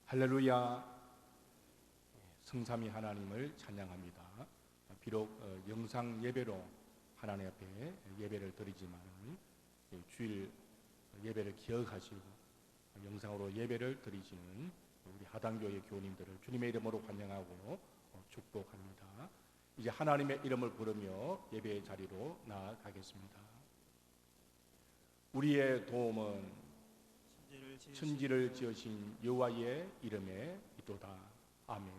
할렐루야. 성삼위 하나님을 찬양합니다. 비록 영상 예배로 하나님 앞에 예배를 드리지만 주일 예배를 기억하시고 영상으로 예배를 드리시는 우리 하단교회 교우님들을 주님의 이름으로 환영하고 축복합니다. 이제 하나님의 이름을 부르며 예배의 자리로 나아가겠습니다. 우리의 도움은 천지를 지으신 여호와의 이름에 있도다. 아멘.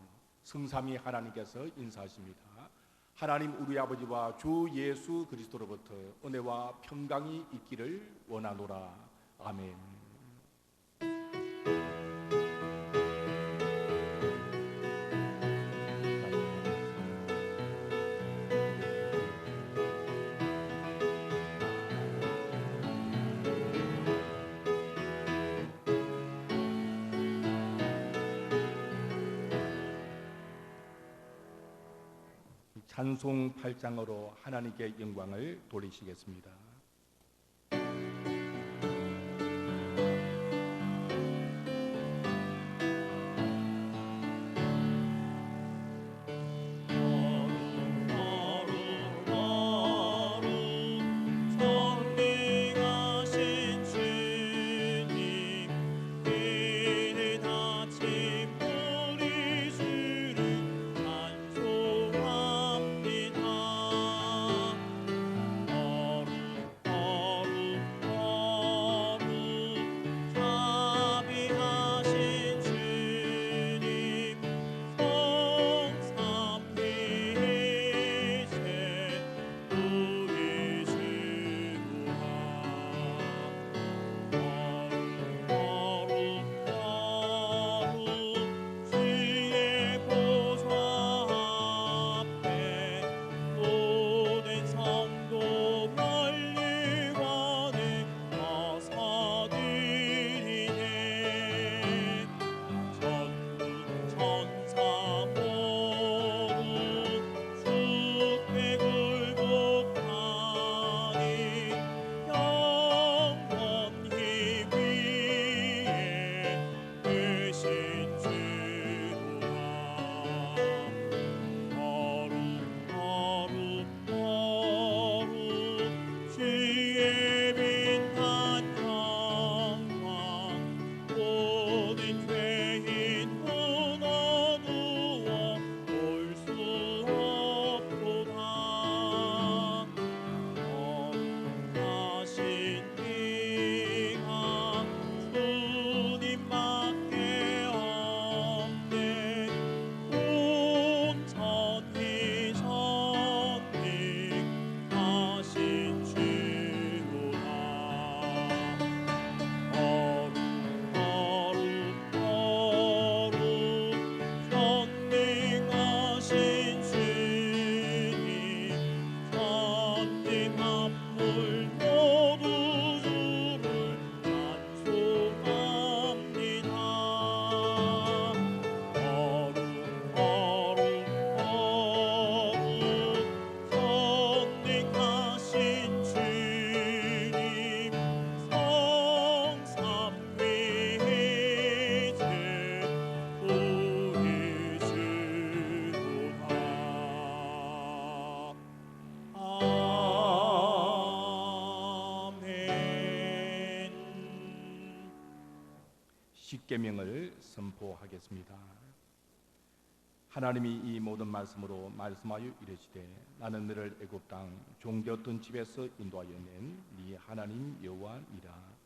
성삼위 하나님께서 인사하십니다. 하나님 우리 아버지와 주 예수 그리스도로부터 은혜와 평강이 있기를 원하노라. 아멘. 찬송 8장으로 하나님께 영광을 돌리시겠습니다. 십계명을 선포하겠습니다. 하나님이 이 모든 말씀으로 말씀하여 이르시되 나는 너를 애굽 땅 종되었던 집에서 인도하여 낸 네 하나님 여호와니라.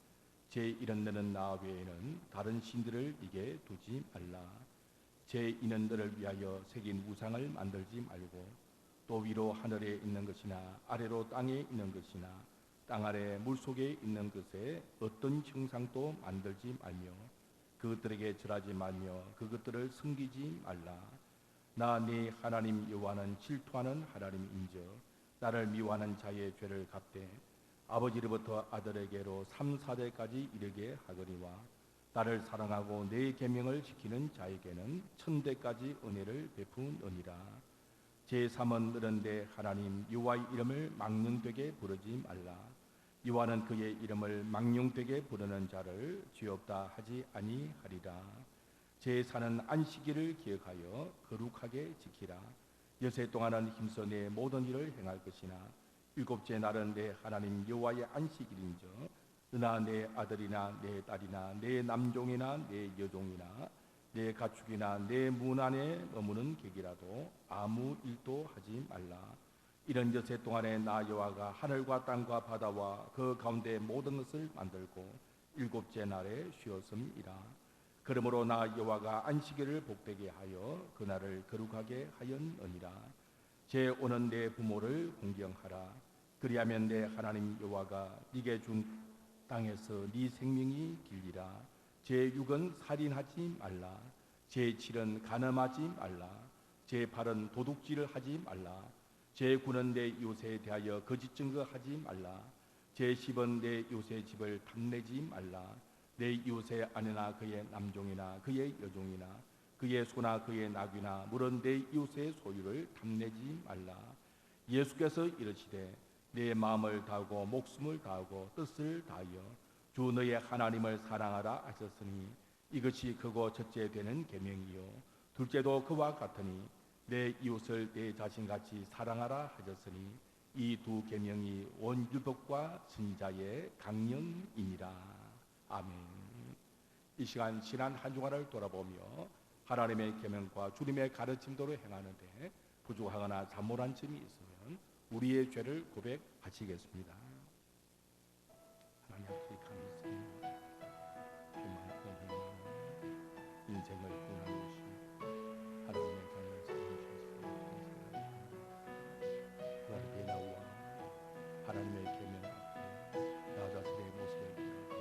제 이런 너는 나 외에는 다른 신들을 네게 두지 말라. 제 이는 너를 위하여 새긴 우상을 만들지 말고 또 위로 하늘에 있는 것이나 아래로 땅에 있는 것이나 땅 아래 물속에 있는 것에 어떤 형상도 만들지 말며 그것들에게 절하지 말며 그것들을 섬기지 말라. 나 네 하나님 여호와는 질투하는 하나님인즉 나를 미워하는 자의 죄를 갚되 아버지로부터 아들에게로 3, 4대까지 이르게 하거니와 나를 사랑하고 내 계명을 지키는 자에게는 1000대까지 은혜를 베푸느니라. 제3은 너런데 하나님 여호와의 이름을 망령되게 부르지 말라. 여호와는 그의 이름을 망령되게 부르는 자를 죄 없다 하지 아니하리라. 제 사는 안식일을 기억하여 거룩하게 지키라. 여세 동안은 힘써 내 모든 일을 행할 것이나 일곱째 날은 내 하나님 여호와의 안식일인저 너나 내 아들이나 내 딸이나 내 남종이나 내 여종이나 내 가축이나 내 문 안에 머무는 객이라도 아무 일도 하지 말라. 이런 여세 동안에 나 여호와가 하늘과 땅과 바다와 그 가운데 모든 것을 만들고 일곱째 날에 쉬었음이라. 그러므로 나 여호와가 안식일을 복되게 하여 그날을 거룩하게 하였느니라. 제 오는 내 부모를 공경하라. 그리하면 내 하나님 여호와가 네게 준 땅에서 네 생명이 길리라. 제 6은 살인하지 말라. 제 7은 간음하지 말라. 제 8은 도둑질을 하지 말라. 제 9는 내 이웃에 대하여 거짓 증거하지 말라. 제 10은 내 이웃의 집을 탐내지 말라. 내 이웃의 아내나 그의 남종이나 그의 여종이나 그의 소나 그의 나귀나 물은 내 이웃의 소유를 탐내지 말라. 예수께서 이르시되 내 마음을 다하고 목숨을 다하고 뜻을 다하여 주 너의 하나님을 사랑하라 하셨으니 이것이 크고 첫째 되는 계명이요 둘째도 그와 같으니 내 이웃을 내 자신같이 사랑하라 하셨으니 이 두 계명이 온 율법과 선지자의 강령이니라. 아멘. 이 시간 지난 한 주간을 돌아보며 하나님의 계명과 주님의 가르침대로 행하는데 부족하거나 잘못한 점이 있으면 우리의 죄를 고백하시겠습니다. 하나님 앞에 감사합니다. 인생을 구원하신 하나님의 자녀를 사랑하셔서 감사합니다. 그날의 나와 하나님의 계명 앞에 나 자신의 모습을 비하고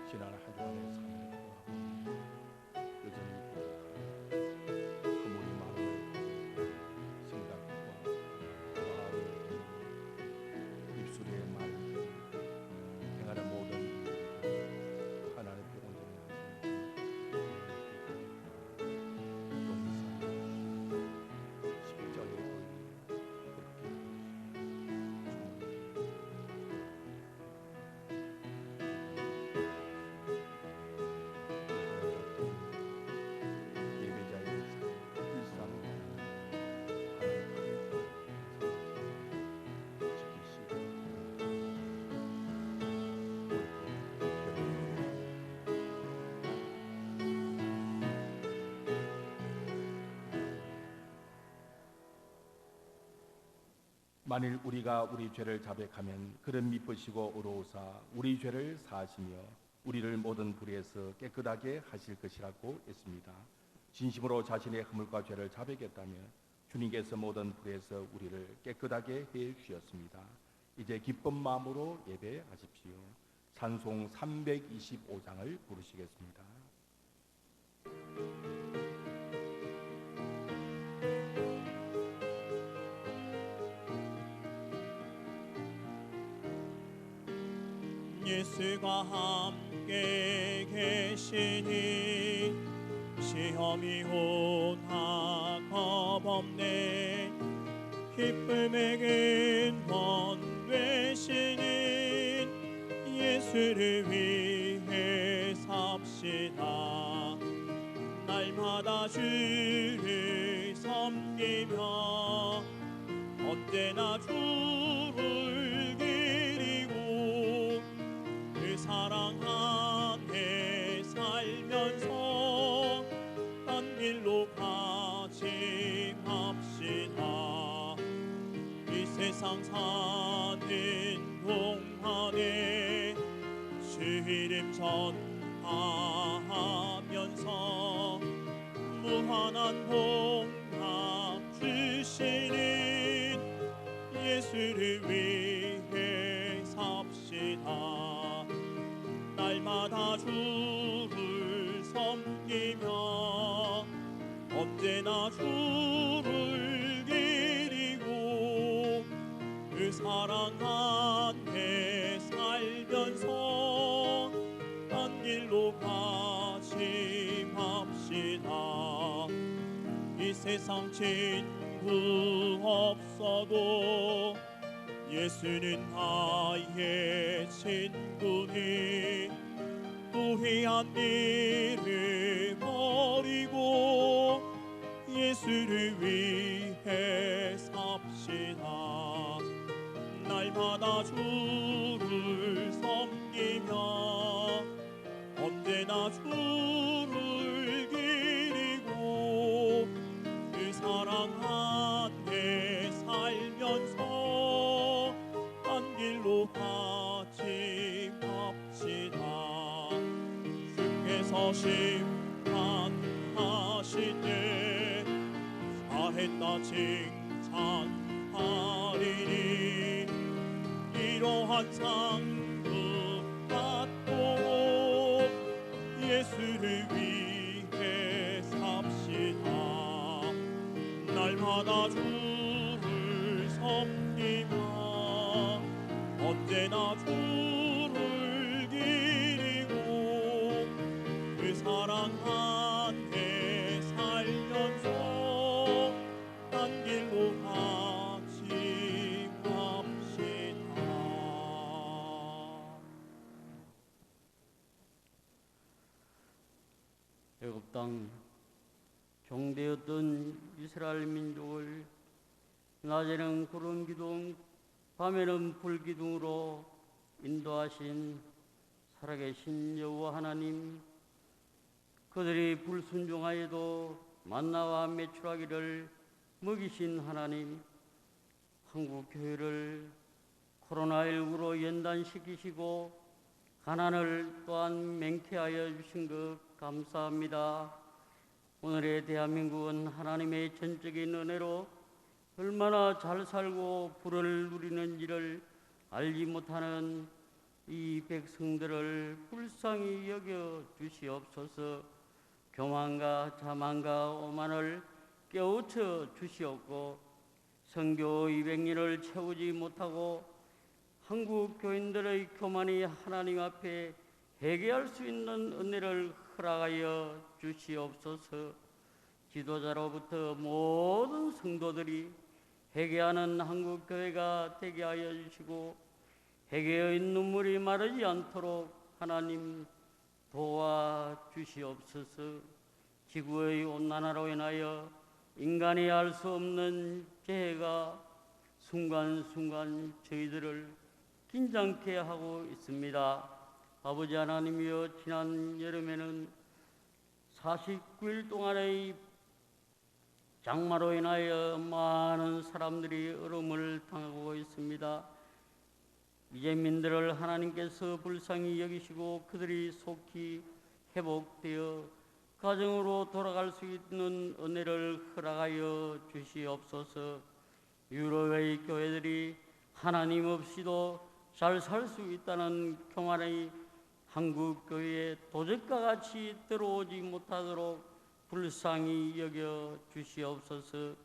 지난 한 주간의 삶을 구하고 여전히 부족하여 그물이 마음을 생각과 마음을 입술의 말을 행하는 모든 일을 하나님께 온전히 만일 우리가 우리 죄를 자백하면 그는 미쁘시고 의로우사 우리 죄를 사하시며 우리를 모든 불의에서 깨끗하게 하실 것이라고 했습니다. 진심으로 자신의 허물과 죄를 자백했다면 주님께서 모든 불의에서 우리를 깨끗하게 해 주셨습니다. 이제 기쁜 마음으로 예배하십시오. 찬송 325장을 부르시겠습니다. 예수가 함께 계시니 시험이 오나 겁없네. 기쁨의 근원 되시는 예수를 위해 삽시다. 날마다 주를 섬기며 언제나 주를 기리고 그 사랑 안에 살면서 딴 길로 가지 맙시다. 이 세상 사는 동안에 주 이름 전하면서 무한한 복락 주시는 예수를 위해 삽시다. 날마다 주를 섬기며 언제나 주를 기리고 그 사랑 안에 살면서 딴 길로 가지 맙시다. 이 세상 친구 없어도 예수는 나의 친구니 또 희한 이름 예수를 위해 삽시다. 날마다 주를 섬기며 언제나 주를 기리고 그 사랑 안에 살면서 한 길로 같이 갑시다. 주께서 심판하실 때 사했다 칭찬하리니 이러한 상급 받고 예수를 위해 삽시다. 날마다 주를 섬기며 언제나 주를 기리고 그 사랑 안에 살면서 한 길로 같이 갑시다. 애굽 땅 종되었던 이스라엘 민족을 낮에는 구름 기둥, 밤에는 불 기둥으로 인도하신 살아계신 여호와 하나님, 그들이 불순종하여도 만나와 메추라기를 먹이신 하나님, 한국 교회를 코로나19로 연단시키시고 가난을 또한 맹쾌하여 주신 것 감사합니다. 오늘의 대한민국은 하나님의 전적인 은혜로 얼마나 잘 살고 부를 누리는지를 알지 못하는 이 백성들을 불쌍히 여겨 주시옵소서. 교만과 자만과 오만을 깨우쳐 주시옵고 선교 200년을 채우지 못하고 한국 교인들의 교만이 하나님 앞에 회개할 수 있는 은혜를 허락하여 주시옵소서. 지도자로부터 모든 성도들이 회개하는 한국 교회가 되게 하여 주시고 회개의 눈물이 마르지 않도록 하나님 도와 주시옵소서. 지구의 온난화로 인하여 인간이 알 수 없는 재해가 순간순간 저희들을 긴장케 하고 있습니다. 아버지 하나님이여, 지난 여름에는 49일 동안의 장마로 인하여 많은 사람들이 얼음을 당하고 있습니다. 이재민들을 하나님께서 불쌍히 여기시고 그들이 속히 회복되어 가정으로 돌아갈 수 있는 은혜를 허락하여 주시옵소서. 유럽의 교회들이 하나님 없이도 잘 살 수 있다는 교만의 한국 교회에 도적과 같이 들어오지 못하도록 불쌍히 여겨 주시옵소서.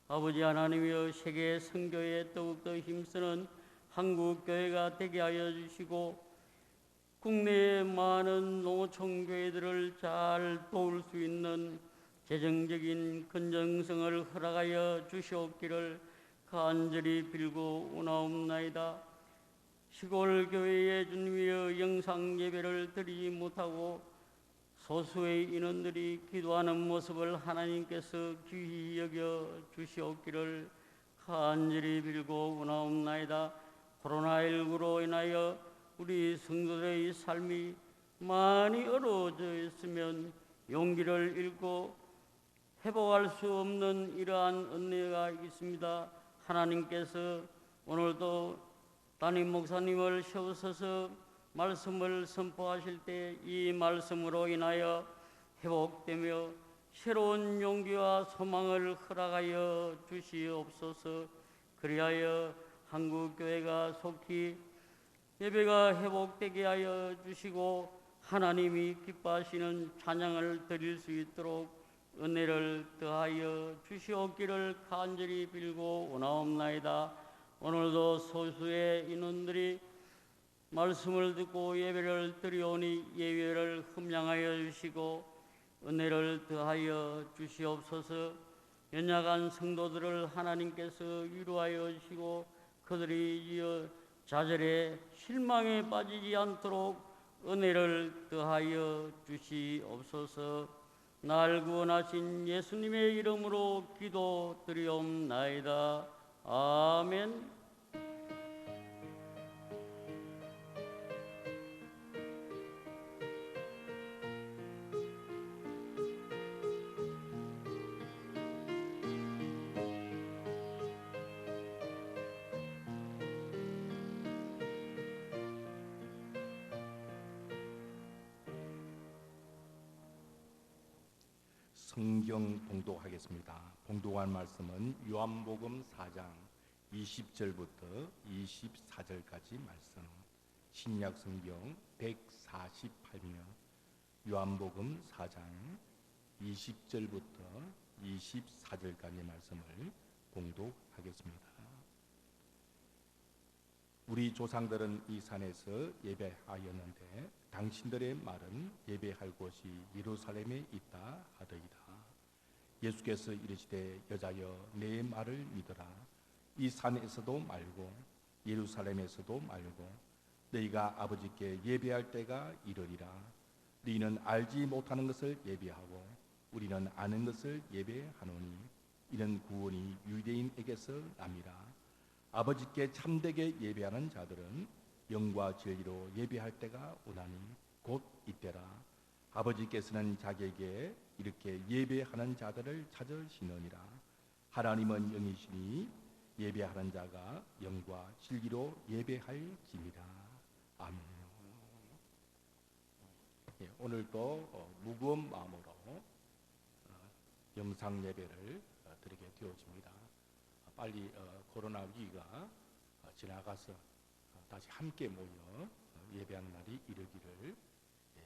아버지 하나님이여, 세계 선교에 더욱더 힘쓰는 한국 교회가 되게 하여 주시고 국내의 많은 농어촌 교회들을 잘 도울 수 있는 재정적인 건전성을 허락하여 주시옵기를 간절히 빌고 원하옵나이다. 시골 교회에 주님이여 영상 예배를 드리지 못하고 소수의 인원들이 기도하는 모습을 하나님께서 귀히 여겨 주시옵기를 간절히 빌고 원하옵나이다. 코로나19로 인하여 우리 성도들의 삶이 많이 어려워져 있으면 용기를 잃고 회복할 수 없는 이러한 은혜가 있습니다. 하나님께서 오늘도 담임 목사님을 세우셔서 말씀을 선포하실 때 이 말씀으로 인하여 회복되며 새로운 용기와 소망을 허락하여 주시옵소서. 그리하여 한국교회가 속히 예배가 회복되게 하여 주시고 하나님이 기뻐하시는 찬양을 드릴 수 있도록 은혜를 더하여 주시옵기를 간절히 빌고 원하옵나이다. 오늘도 소수의 인원들이 말씀을 듣고 예배를 드리오니 예배를 흠양하여 주시고 은혜를 더하여 주시옵소서. 연약한 성도들을 하나님께서 위로하여 주시고 그들이 좌절에 실망에 빠지지 않도록 은혜를 더하여 주시옵소서. 날 구원하신 예수님의 이름으로 기도드리옵나이다. 아멘. 성경 봉독하겠습니다. 봉독한 말씀은 요한복음 4장 20절부터 24절까지 말씀, 신약 성경 148면 요한복음 4장 20절부터 24절까지 말씀을 봉독하겠습니다. 우리 조상들은 이 산에서 예배하였는데 당신들의 말은 예배할 곳이 예루살렘에 있다 하더이다. 예수께서 이르시되 여자여 내 말을 믿어라. 이 산에서도 말고 예루살렘에서도 말고 너희가 아버지께 예배할 때가 이르리라. 너희는 알지 못하는 것을 예배하고 우리는 아는 것을 예배하노니 이는 구원이 유대인에게서 남이라. 아버지께 참되게 예배하는 자들은 영과 진리로 예배할 때가 오나니 곧 이때라. 아버지께서는 자기에게 이렇게 예배하는 자들을 찾으시느니라. 하나님은 영이시니 예배하는 자가 영과 진리로 예배할지니라. 아멘. 오늘도 무거운 마음으로 영상 예배를 드리게 되어집니다. 빨리 코로나 위기가 지나가서 다시 함께 모여 예배하는 날이 이르기를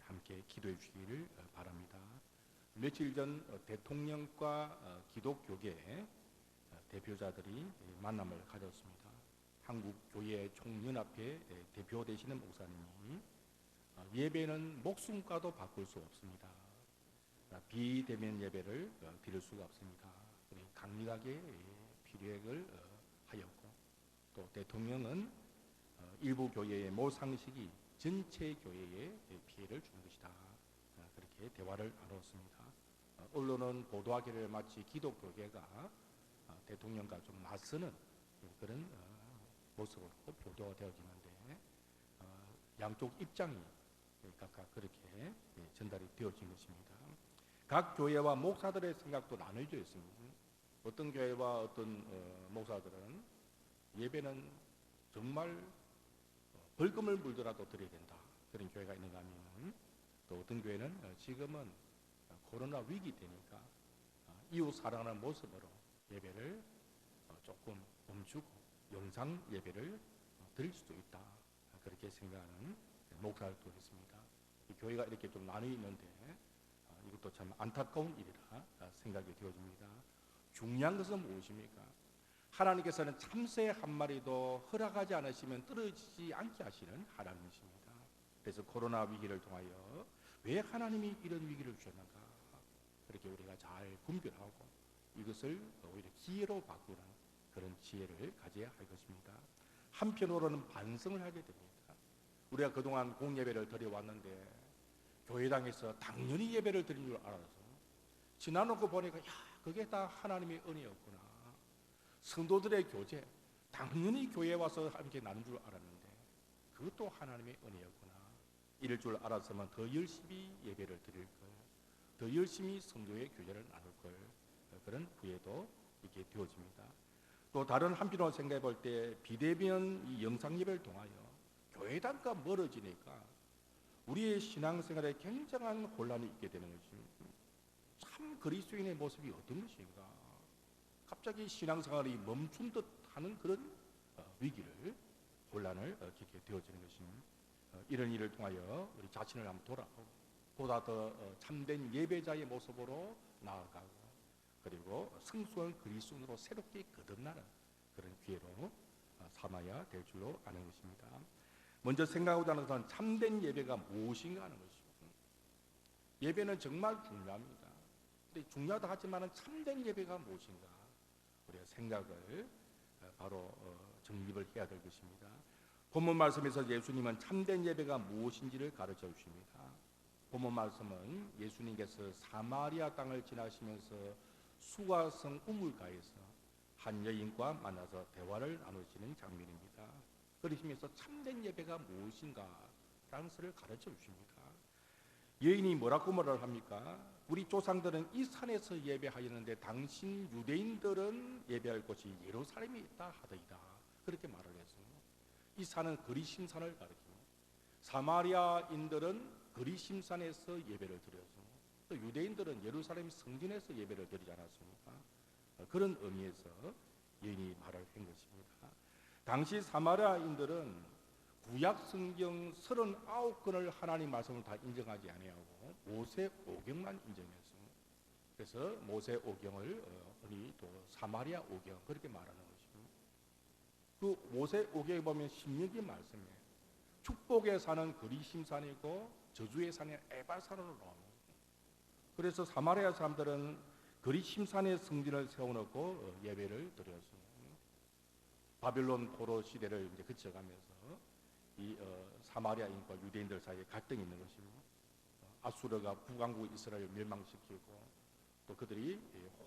함께 기도해 주시기를 바랍니다. 며칠 전 대통령과 기독교계 대표자들이 만남을 가졌습니다. 한국교회 총연합회 대표 되시는 목사님이 예배는 목숨과도 바꿀 수 없습니다. 비대면 예배를 드릴 수가 없습니다. 강력하게 피력을 하였고, 또 대통령은 일부 교회의 모상식이 전체 교회에 피해를 준 것이다. 그렇게 대화를 나눴습니다. 언론은 보도하기를 마치 기독교계가 대통령과 좀 맞서는 그런 모습으로 보도가 되어지는데 양쪽 입장이 각각 그렇게 전달이 되어진 것입니다. 각 교회와 목사들의 생각도 나눠져 있습니다. 어떤 교회와 어떤 목사들은 예배는 정말 벌금을 물더라도 드려야 된다. 그런 교회가 있는가 하면 또 어떤 교회는 지금은 코로나 위기 때니까 이웃 사랑하는 모습으로 예배를 조금 멈추고 영상 예배를 드릴 수도 있다. 그렇게 생각하는 목사들도 있습니다. 이 교회가 이렇게 좀 나뉘어 있는데 이것도 참 안타까운 일이라 생각이 되어집니다. 중요한 것은 무엇입니까? 하나님께서는 참새 한 마리도 허락하지 않으시면 떨어지지 않게 하시는 하나님이십니다. 그래서 코로나 위기를 통하여 왜 하나님이 이런 위기를 주셨는가? 그렇게 우리가 잘 분별하고 이것을 오히려 기회로 바꾸는 그런 지혜를 가져야 할 것입니다. 한편으로는 반성을 하게 됩니다. 우리가 그동안 공예배를 드려왔는데 교회당에서 당연히 예배를 드린 줄 알아서 지나놓고 보니까 그게 다 하나님의 은혜였구나. 성도들의 교제, 당연히 교회에 와서 함께 나눈 줄 알았는데 그것도 하나님의 은혜였구나. 이럴 줄 알았으면 더 열심히 예배를 드릴 걸, 더 열심히 성도의 교제를 나눌 걸, 그런 후회도 있게 되어집니다. 또 다른 한편으로 생각해 볼 때 비대면 이 영상 예배를 통하여 교회당과 멀어지니까 우리의 신앙생활에 굉장한 혼란이 있게 되는 것입니다. 참 그리스도인의 모습이 어떤 것인가? 갑자기 신앙생활이 멈춘 듯 하는 그런 위기를, 혼란을 겪게 되어지는 것입니다. 이런 일을 통하여 우리 자신을 한번 돌아보고 보다 더 참된 예배자의 모습으로 나아가고 그리고 성숙한 그리스도인으로 새롭게 거듭나는 그런 기회로 삼아야 될 줄로 아는 것입니다. 먼저 생각하고자 하는 것은 참된 예배가 무엇인가 하는 것입니다. 예배는 정말 중요합니다. 근데 중요하다 하지만 참된 예배가 무엇인가 우리가 생각을 바로 정립을 해야 될 것입니다. 본문 말씀에서 예수님은 참된 예배가 무엇인지를 가르쳐 주십니다. 본문 말씀은 예수님께서 사마리아 땅을 지나시면서 수가성 우물가에서 한 여인과 만나서 대화를 나누시는 장면입니다. 그러시면서 참된 예배가 무엇인가 라는 것을 가르쳐 주십니다. 여인이 뭐라고 말을 합니까? 우리 조상들은 이 산에서 예배하였는데 당신 유대인들은 예배할 곳이 예루살렘에 있다 하더이다. 그렇게 말을 했습니다. 이 산은 그리심산을 가리킵니다. 사마리아인들은 그리심산에서 예배를 드렸습니다. 또 유대인들은 예루살렘 성전에서 예배를 드리지 않았습니까? 그런 의미에서 여인이 말을 한 것입니다. 당시 사마리아인들은 구약 성경 39권을 하나님 말씀을 다 인정하지 아니하고 모세 오경만 인정했습니다. 그래서 모세 오경을 우리 또 사마리아 오경 그렇게 말하는 것입니다. 그 모세 오경에 보면 신명기 말씀에 축복의 산은 그리심산이고 저주의 산은 에발산으로 나옵니다. 그래서 사마리아 사람들은 그리심산에 성전을 세워놓고 예배를 드렸습니다. 바빌론 포로 시대를 이제 거쳐가면서 이 사마리아인과 유대인들 사이에 갈등이 있는 것입니다. 아수르가 북왕국 이스라엘을 멸망시키고 또 그들이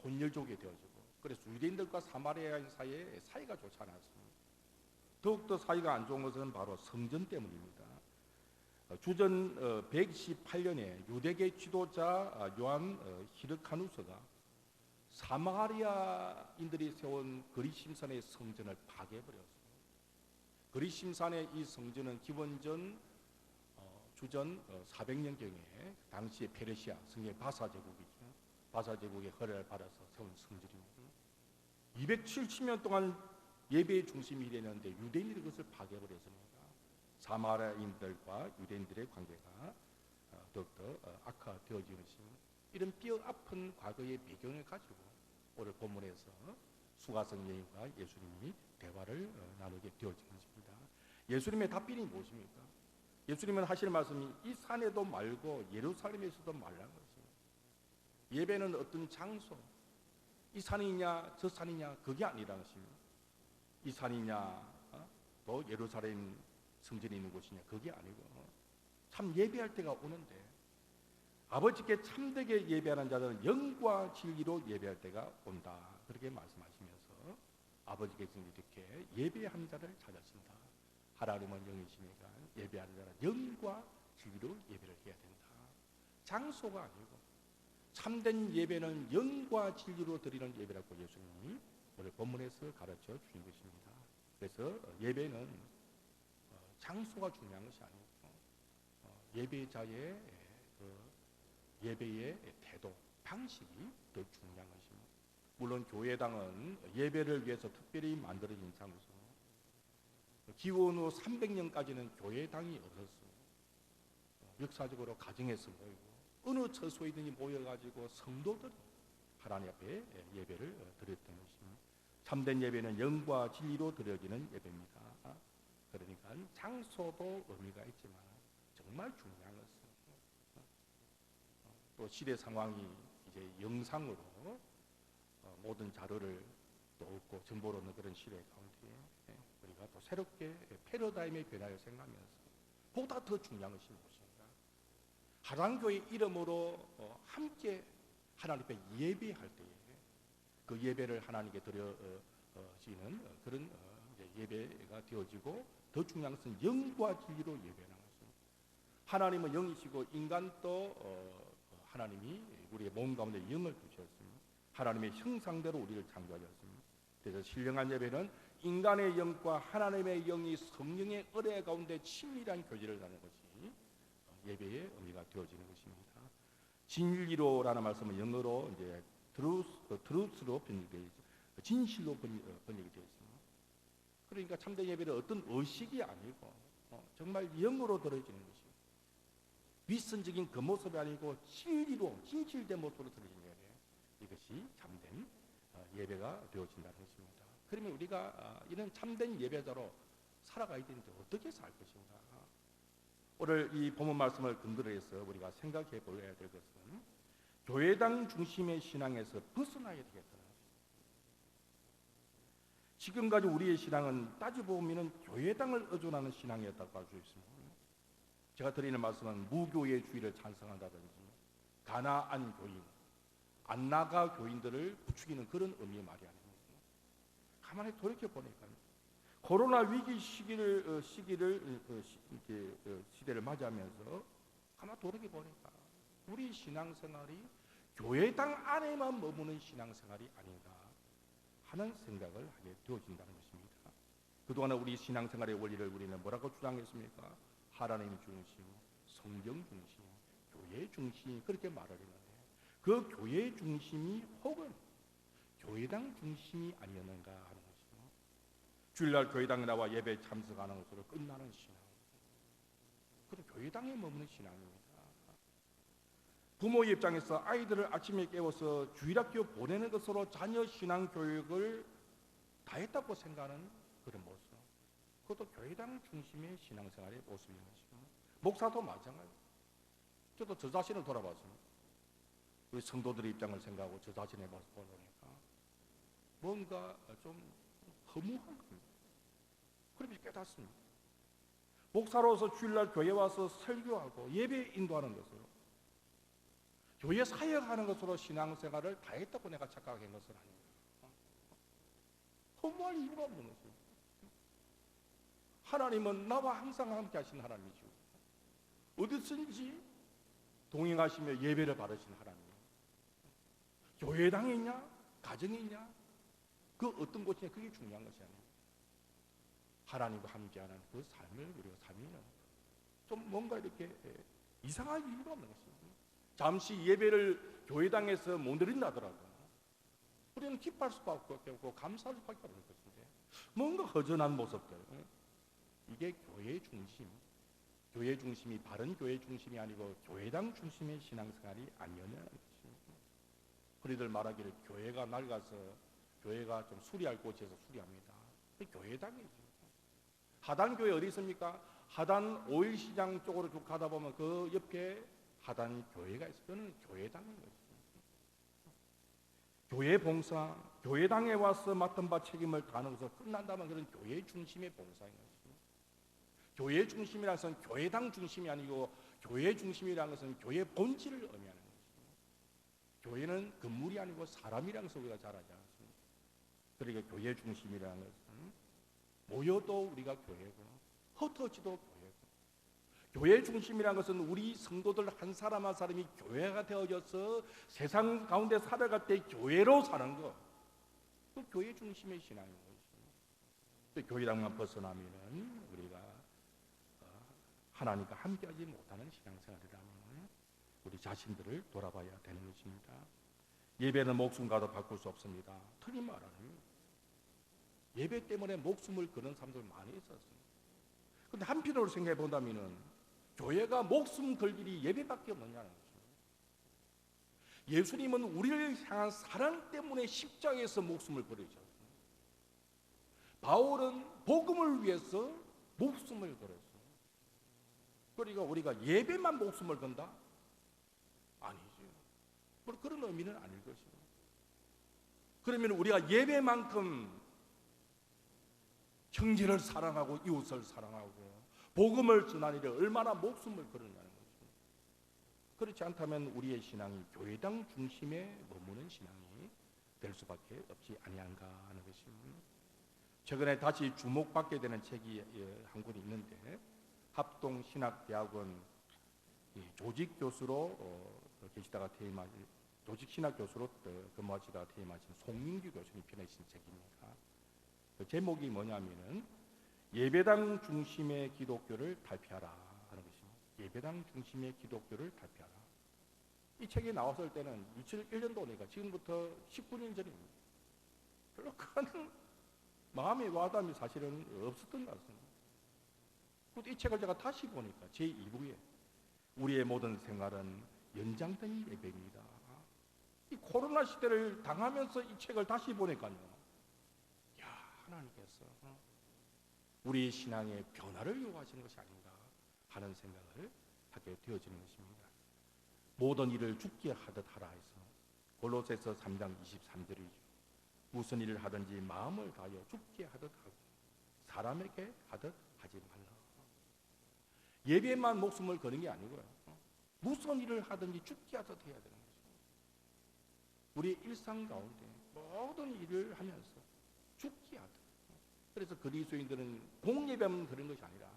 혼혈족이 되어지고 그래서 유대인들과 사마리아인 사이에 사이가 좋지 않았습니다. 더욱더 사이가 안 좋은 것은 바로 성전 때문입니다. 주전 118년에 유대계 지도자 요한 히르카누스가 사마리아인들이 세운 그리심산의 성전을 파괴해버렸습니다. 그리심산의 이 성전은 기원전 주전 400년경에 당시의 페르시아 성의 바사 제국이죠. 바사 제국의 허락을 받아서 세운 성전입니다. 270년 동안 예배의 중심이 되는데 유대인들이 그것을 파괴해버렸습니다. 사마리아인들과 유대인들의 관계가 더욱더 악화되어지는 것입니다. 이런 뼈 아픈 과거의 배경을 가지고 오늘 본문에서 수가성 여인과 예수님이 대화를 나누게 되어진 것입니다. 예수님의 답변이 무엇입니까? 예수님은 하실 말씀이 이 산에도 말고 예루살렘에서도 말라는 것입니다. 예배는 어떤 장소, 이 산이냐 저 산이냐 그게 아니라는 것입니다. 이 산이냐 또 예루살렘 성전이 있는 곳이냐 그게 아니고 참 예배할 때가 오는데 아버지께 참되게 예배하는 자들은 영과 진리로 예배할 때가 온다. 그렇게 말씀하시면서 아버지께서 이렇게 예배하는 자를 찾았습니다. 하나님은 영이시니까 예배하는 자는 영과 진리로 예배를 해야 된다. 장소가 아니고 참된 예배는 영과 진리로 드리는 예배라고 예수님이 오늘 본문에서 가르쳐 주신 것입니다. 그래서 예배는 장소가 중요한 것이 아니고 예배자의 예배의 태도, 방식이 더 중요한 것입니다. 물론 교회당은 예배를 위해서 특별히 만들어진 장소, 기원 후 300년까지는 교회당이 없었어요. 역사적으로 가정에서 모이고 어느 처소이든지 모여가지고 성도들이 하나님 앞에 예배를 드렸던 것입니다. 참된 예배는 영과 진리로 드려지는 예배입니다. 그러니까 장소도 의미가 있지만 정말 중요한 것은 또 시대 상황이 이제 영상으로 모든 자료를 또 얻고 정보를 얻는 그런 시대 가운데 우리가 또 새롭게 패러다임의 변화를 생각하면서 보다 더 중요한 것이 무엇인가? 하랑교회 이름으로 함께 하나님 앞에 예배할 때에 그 예배를 하나님께 드려지는 그런 예배가 되어지고 더 중요한 것은 영과 진리로 예배하는 것입니다. 하나님은 영이시고 인간도 하나님이 우리의 몸 가운데 영을 주셨습니다. 하나님의 형상대로 우리를 창조하셨습니다. 그래서 신령한 예배는 인간의 영과 하나님의 영이 성령의 은혜 가운데 친밀한 교제를 나누는 것이 예배의 의미가 되어지는 것입니다. 진리로라는 말씀은 영어로 이제 truth로 번역되어 있죠. 진실로 번역이 되어 있습니다. 그러니까 참된 예배는 어떤 의식이 아니고 정말 영으로 들어지는 것입니다. 위선적인 그 모습이 아니고 진리로 진실된 모습으로 드려진 예배, 이것이 참된 예배가 되어진다는 것입니다. 그러면 우리가 이런 참된 예배자로 살아가야 되는데 어떻게 살 것인가? 오늘 이 본문 말씀을 근거로 해서 우리가 생각해 보아야 될 것은 교회당 중심의 신앙에서 벗어나야 되겠다는 것입니다. 지금까지 우리의 신앙은 따져보면 교회당을 의존하는 신앙이었다고 할 수 있습니다. 제가 드리는 말씀은 무교회주의를 찬성한다든지 가나안 교인, 안나가 교인들을 부추기는 그런 의미의 말이 아닙니다. 가만히 돌이켜 보니까 코로나 위기 시대를 맞이하면서 가만히 돌이켜 보니까 우리 신앙생활이 교회당 안에만 머무는 신앙생활이 아닌가 하는 생각을 하게 되어진다는 것입니다. 그동안 우리 신앙생활의 원리를 우리는 뭐라고 주장했습니까? 하나님 중심, 성경 중심, 교회 중심 그렇게 말을 했는데 그 교회 중심이 혹은 교회당 중심이 아니었는가 하는 것이죠. 주일날 교회당에 나와 예배 참석하는 것으로 끝나는 신앙, 그런 교회당에 머무는 신앙입니다. 부모의 입장에서 아이들을 아침에 깨워서 주일학교 보내는 것으로 자녀 신앙 교육을 다 했다고 생각하는 그런 모습, 그것도 교회당 중심의 신앙생활의 모습인 것이죠. 목사도 마찬가지. 저도 저 자신을 돌아봤습니다. 우리 성도들의 입장을 생각하고 저 자신의 모습을 보니까 뭔가 좀 허무한 겁니다. 그러면서 깨닫습니다. 목사로서 주일날 교회 와서 설교하고 예배 인도하는 것으로, 교회 사역하는 것으로 신앙생활을 다 했다고 내가 착각한 것은 아닙니다. 허무할 이유가 없는 것입니다. 하나님은 나와 항상 함께 하신 하나님이죠. 어디든지 동행하시며 예배를 받으신 하나님. 교회당에 있냐, 가정에 있냐, 그 어떤 곳이냐, 그게 중요한 것이 아닙니다. 하나님과 함께하는 그 삶을 우리가 살면 좀 뭔가 이렇게 이상할 이유가 없는 것입니다. 잠시 예배를 교회당에서 못 드린다더라도 우리는 기뻐할 수밖에 없고 감사할 수밖에 없는 것인데 뭔가 허전한 모습들, 이게 교회 중심, 교회 중심이 바른 교회 중심이 아니고 교회당 중심의 신앙생활이 아니었냐는 것입니다. 우리들 말하기를 교회가 낡아서 교회가 좀 수리할 곳에서 수리합니다. 교회당이죠. 하단교회 어디 있습니까? 하단 오일시장 쪽으로 쭉 가다 보면 그 옆에 하단 교회가 있어요. 그거는 교회당인 거죠. 교회 봉사, 교회당에 와서 맡은 바 책임을 다하는 것으로 끝난다면 그런 교회 중심의 봉사인 거죠. 교회 중심이라는 것은 교회당 중심이 아니고 교회 중심이라는 것은 교회 본질을 의미하는 것입니다. 교회는 건물이 아니고 사람이라는 것을 우리가 잘 알지 않습니까? 그러니까 교회 중심이라는 것은 모여도 우리가 교회고 흩어지도 교회고, 교회 중심이라는 것은 우리 성도들 한 사람 한 사람이 교회가 되어져서 세상 가운데 살아갈 때 교회로 사는 것, 그 교회 중심의 신앙인 것입니다. 교회당만 벗어나면은 우리가 하나님과 함께하지 못하는 신앙생활이라면 우리 자신들을 돌아봐야 되는 것입니다. 예배는 목숨과도 바꿀 수 없습니다. 틀린 말 아닙니다. 예배 때문에 목숨을 거는 사람들 많이 있었습니다. 그런데 한편으로 생각해 본다면은 교회가 목숨 걸 일이 예배밖에 없느냐는 것입니다. 예수님은 우리를 향한 사랑 때문에 십자가에서 목숨을 버리셨습니다. 바울은 복음을 위해서 목숨을 걸었습니다. 그러니까 우리가 예배만 목숨을 건다? 아니죠. 그런 의미는 아닐 것입니다. 그러면 우리가 예배만큼 형제를 사랑하고 이웃을 사랑하고 복음을 전하는 일에 얼마나 목숨을 걸었냐는 것입니다. 그렇지 않다면 우리의 신앙이 교회당 중심에 머무는 신앙이 될 수밖에 없지 아니한가 하는 것입니다. 최근에 다시 주목받게 되는 책이 한 권이 있는데, 합동신학대학원 조직 교수로 계시다가 퇴임하신, 조직 신학 교수로 근무하시다가 퇴임하신 송민규 교수님이 펴내신 책입니다. 그 제목이 뭐냐면은 예배당 중심의 기독교를 탈피하라 하는 것입니다. 예배당 중심의 기독교를 탈피하라. 이 책이 나왔을 때는 2001년도니까 지금부터 19년 전입니다. 별로 큰 마음의 와닿음이 사실은 없었던 것 같습니다. 이 책을 제가 다시 보니까 제2부에 우리의 모든 생활은 연장된 예배입니다. 이 코로나 시대를 당하면서 이 책을 다시 보니까요, 야, 하나님께서 우리 신앙의 변화를 요구하시는 것이 아닌가 하는 생각을 하게 되어지는 것입니다. 모든 일을 죽게 하듯 하라 해서 골로새서 3장 23절이죠. 무슨 일을 하든지 마음을 다하여 죽게 하듯 하고 사람에게 하듯 하지 말라. 예배만 목숨을 거는 게 아니고요. 무슨 일을 하든지 죽기 하듯 해야 되는 거죠. 우리 일상 가운데 모든 일을 하면서 죽기 하듯. 그래서 그리스도인들은 공예배만 그런 것이 아니라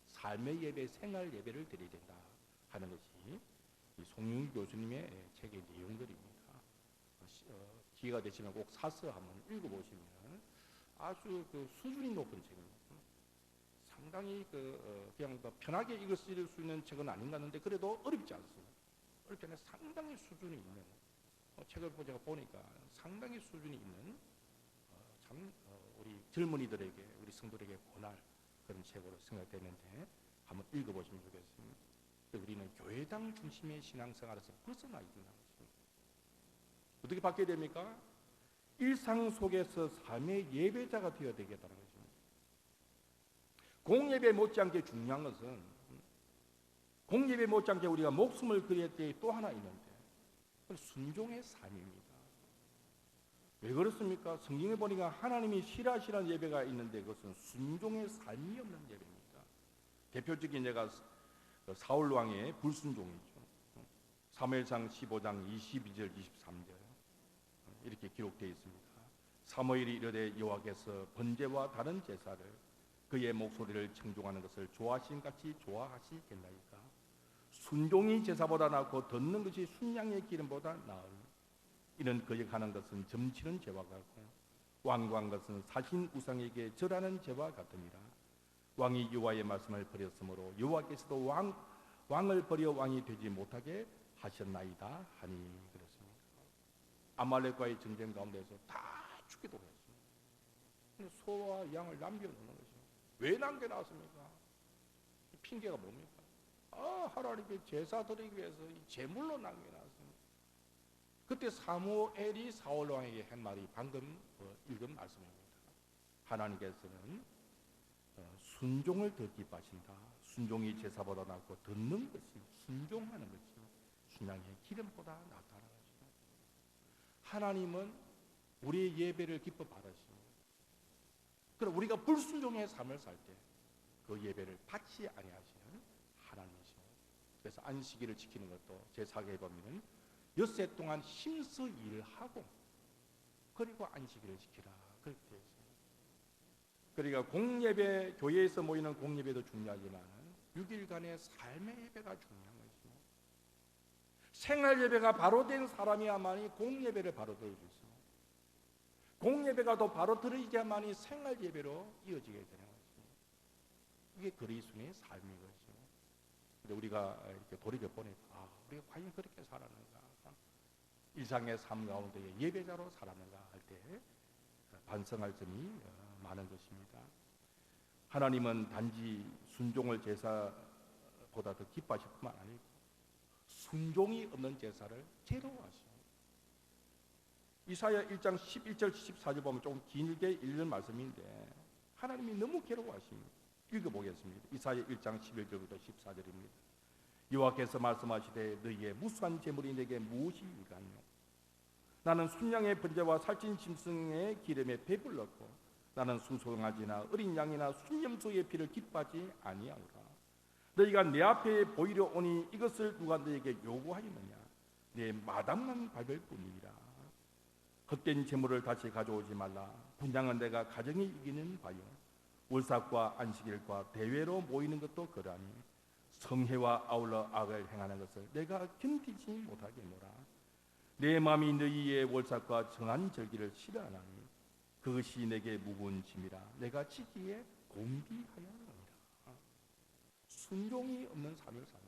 삶의 예배, 생활 예배를 드려야 된다 하는 것이 이 송윤 교수님의 책의 내용들입니다. 기회가 되시면 꼭 사서 한번 읽어보시면 아주 그 수준이 높은 책입니다. 상당히 그냥 편하게 읽을 수 있는 책은 아닌 것 같은데 그래도 어렵지 않습니다. 어렵지 않아요. 상당히 수준이 있는 책을 제가 보니까 상당히 수준이 있는 참 우리 젊은이들에게 우리 성도들에게 권할 그런 책으로 생각되는데 한번 읽어보시면 좋겠습니다. 우리는 교회당 중심의 신앙생활에서 벗어나 있는 것입니다. 어떻게 바뀌어야 됩니까? 일상 속에서 삶의 예배자가 되어야 되겠다는 것입니다. 공예배 못지않게 중요한 것은 공예배 못지않게 우리가 목숨을 걸을 때 또 하나 있는데 순종의 삶입니다. 왜 그렇습니까? 성경에 보니까 하나님이 싫어하시는 예배가 있는데 그것은 순종의 삶이 없는 예배입니다. 대표적인 예가 사울 왕의 불순종이죠. 사무엘상 15장 22절 23절 이렇게 기록되어 있습니다. 사무엘이 이르되 여호와께서 번제와 다른 제사를 그의 목소리를 청종하는 것을 좋아하신 같이 좋아하시겠나이까? 순종이 제사보다 낫고 듣는 것이 순양의 기름보다 나으니 이는 거역하는 것은 점치는 죄와 같고 완고한 것은 사신 우상에게 절하는 죄와 같으니라. 왕이 여호와의 말씀을 버렸으므로 여호와께서도 왕을 버려 왕이 되지 못하게 하셨나이다 하니 그렇습니다. 아말렉과의 전쟁 가운데서 다 죽기도 했습니다. 소와 양을 남겨놓는 것이죠. 왜 남겨놨습니까? 핑계가 뭡니까? 하나님께 제사 드리기 위해서 이 제물로 남겨놨습니다. 그때 사무엘이 사울 왕에게 한 말이 방금 읽은 말씀입니다. 하나님께서는 순종을 더 기뻐하신다. 순종이 제사보다 낫고 듣는 것이 순종하는 것이 순양의 기름보다 낫다는 것입니다. 하나님은 우리의 예배를 기뻐 받으십니다. 그럼 우리가 불순종의 삶을 살 때 그 예배를 받지 아니하시는 하나님이십니다. 그래서 안식일을 지키는 것도 제4계에 보면 엿새 동안 힘써 일하고 그리고 안식일을 지키라 그렇게 되어 있습니다. 그러니까 공예배, 교회에서 모이는 공예배도 중요하지만 6일간의 삶의 예배가 중요한 것입니다. 생활 예배가 바로 된 사람이야만이 공예배를 바로 들을 수 있습니다. 공예배가 더 바로 들어지야만이 생활 예배로 이어지게 되는 것입니다. 이게 그리스도의 삶이거든요. 근데 우리가 이렇게 돌이켜 보니까 우리가 과연 그렇게 살았는가? 일상의 삶 가운데 예배자로 살았는가 할 때 반성할 점이 많은 것입니다. 하나님은 단지 순종을 제사보다 더 기뻐하실 뿐만 아니고 순종이 없는 제사를 괴로워하십니다. 이사야 1장 11절 14절 보면 조금 길게 읽는 말씀인데 하나님이 너무 괴로워하십니다. 읽어보겠습니다. 이사야 1장 11절부터 14절입니다. 여호와께서 말씀하시되 너희의 무수한 재물이 내게 무엇이 일까요? 나는 순양의 번제와 살찐 짐승의 기름에 배불렀고 나는 순소강아지나 어린 양이나 순염소의 피를 기뻐하지 아니하노라. 너희가 내 앞에 보이려 오니 이것을 누가 너희에게 요구하였느냐? 내 마당만 밟을 뿐이라. 헛된 재물을 다시 가져오지 말라. 분양은 내가 가정이 이기는 바요 월삭과 안식일과 대회로 모이는 것도 그러하니 성회와 아울러 악을 행하는 것을 내가 견디지 못하겠노라. 내 마음이 너희의 월삭과 정한 절기를 싫어하나니 그것이 내게 무거운 짐이라 내가 지기에 공비하였느니라. 순종이 없는 삶을 사는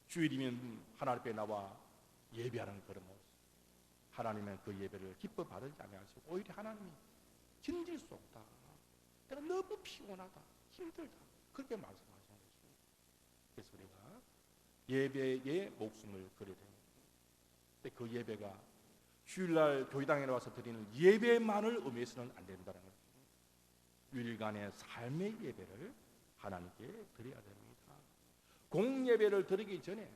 주일이면 하나님 앞에 나와 예배하는 그런 모습, 하나님은 그 예배를 기뻐 받지 아니하시고 오히려 하나님이 견딜 수 없다, 내가 너무 피곤하다, 힘들다 그렇게 말씀하시는 것입니다. 그래서 우리가 예배에 목숨을 걸어야 됩니다. 근데 그 예배가 주일날 교회당에 나와서 드리는 예배만을 의미해서는 안 된다는 것입니다. 유일간의 삶의 예배를 하나님께 드려야 됩니다. 공예배를 드리기 전에,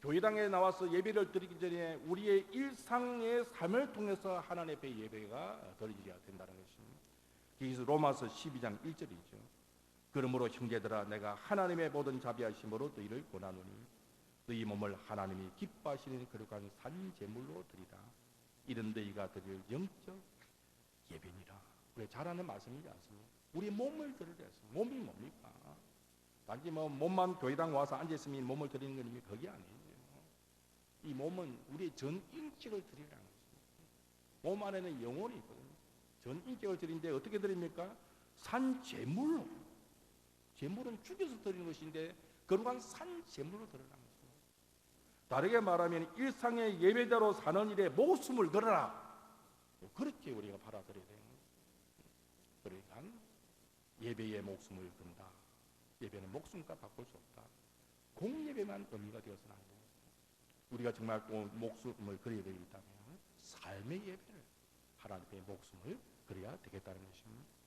교회당에 나와서 예배를 드리기 전에 우리의 일상의 삶을 통해서 하나님 앞에 예배가 드려야 된다는 것입니다. 그래서 로마서 12장 1절이죠. 그러므로 형제들아 내가 하나님의 모든 자비하심으로 너희를 권하노니 너희 몸을 하나님이 기뻐하시는 거룩한 산 제물로 드리라. 이런 너희가 드릴 영적 예배니라. 우리 잘 아는 말씀이지 않습니까? 우리 몸을 드리라 했습니다. 몸이 뭡니까? 단지 뭐 몸만 교회당 와서 앉아있으면 몸을 드리는 건 그게 아니에요. 이 몸은 우리의 전 인격을 드리라는 것입니다. 몸 안에는 영혼이 있거든요. 전 인격을 드리는데 어떻게 드립니까? 산 제물로. 제물은 죽여서 드리는 것인데 거룩한 산 제물로 드리라는 것입니다. 다르게 말하면 일상의 예배자로 사는 일에 목숨을 걸어라. 그렇게 우리가 받아들여야 되는 것입니다. 그러니까 예배에 목숨을 건다. 예배는 목숨과 바꿀 수 없다. 공예배만 의미가 되어서는 안 됩니다. 우리가 정말 목숨을 걸어야 되겠다면 삶의 예배를 하나님의 목숨을 걸어야 되겠다는 것입니다.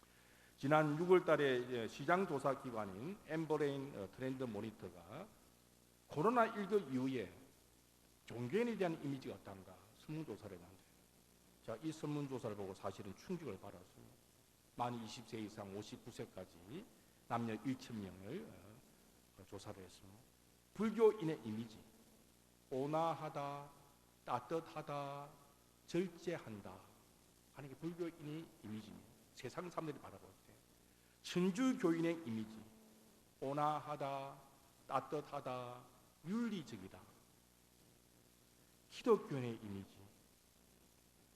지난 6월 달에 시장 조사 기관인 엠버레인 트렌드 모니터가 코로나19 이후에 종교인에 대한 이미지가 어떤가 설문조사를 했는데 자, 이 설문조사를 보고 사실은 충격을 받았습니다. 만 20세 이상 59세까지 남녀 1,000명을 조사를 했습니다. 불교인의 이미지 온화하다, 따뜻하다, 절제한다 하는 게 불교인의 이미지입니다. 세상 사람들이 바라볼 때 천주교인의 이미지 온화하다, 따뜻하다, 윤리적이다. 기독교인의 이미지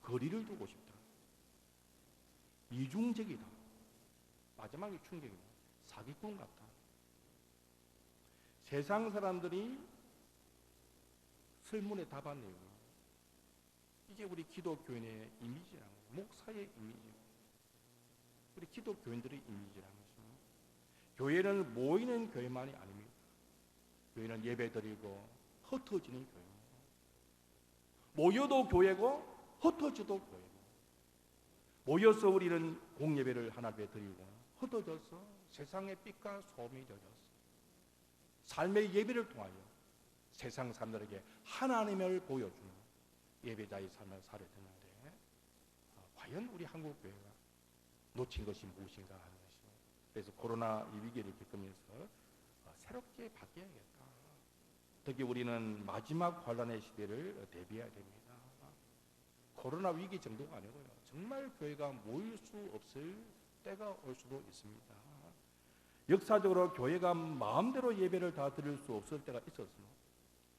거리를 두고 싶다, 이중적이다. 마지막에 충격입니다. 사기꾼 같다. 세상 사람들이 설문에 답한 내용 이게 우리 기독교인의 이미지라는 거예요. 목사의 이미지, 우리 기독교인들의 이미지라는 것입니다. 교회는 모이는 교회만이 아닙니다. 교회는 예배드리고 흩어지는 교회입니다. 모여도 교회고 흩어져도 교회입니다. 모여서 우리는 공예배를 하나님께 드리고 흩어져서 세상의 빛과 소음이 되어졌어. 삶의 예배를 통하여 세상 사람들에게 하나님을 보여주는 예배자의 삶을 살아야 되는데 과연 우리 한국 교회가 놓친 것이 무엇인가 하는 것입니다. 그래서 코로나 이 위기를 겪으면서 새롭게 바뀌어야겠다. 특히 우리는 마지막 환란의 시대를 대비해야 됩니다. 코로나 위기 정도가 아니고요. 정말 교회가 모일 수 없을 때가 올 수도 있습니다. 역사적으로 교회가 마음대로 예배를 다 드릴 수 없을 때가 있었습니다.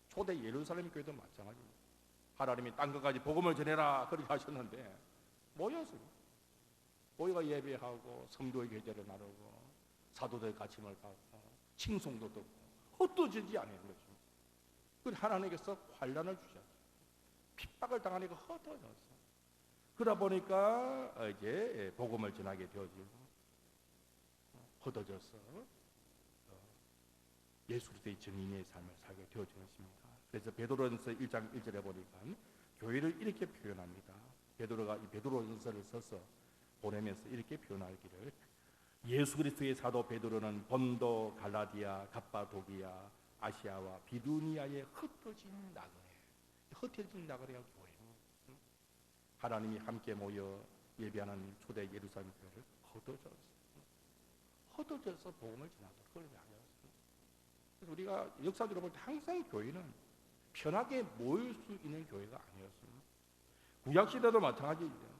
초대 예루살렘 교회도 마찬가지입니다. 하나님이 딴 것까지 복음을 전해라 그렇게 하셨는데 모였어요. 모여가 예배하고 성도의 계절을 나누고 사도들의 가르침을 받고 칭송도 듣고 흩어지지 않는 것입니다. 그래서 하나님께서 환란을 주셨어요. 핍박을 당하니까 흩어졌어요. 그러다 보니까 이제 복음을 전하게 되어지고 흩어져서 예수 그리스도의 증인의 삶을 살게 되어지는 것입니다. 그래서 베드로전서 1장 1절에 보니까 교회를 이렇게 표현합니다. 베드로가 이 베드로전서를 써서 보내면서 이렇게 표현하기를 예수 그리스도의 사도 베드로는 본도, 갈라디아, 갑바도기아, 아시아와 비두니아에 흩어진 나그네, 흩어진 나그네가 교회입니다. 하나님이 함께 모여 예배하는 초대 예루살렘 교회를 흩어져서 복음을 전하도록 그렇게 하셨습니다. 그래서 우리가 역사적으로 볼 때 항상 교회는 편하게 모일 수 있는 교회가 아니었습니다. 구약 시대도 마찬가지입니다.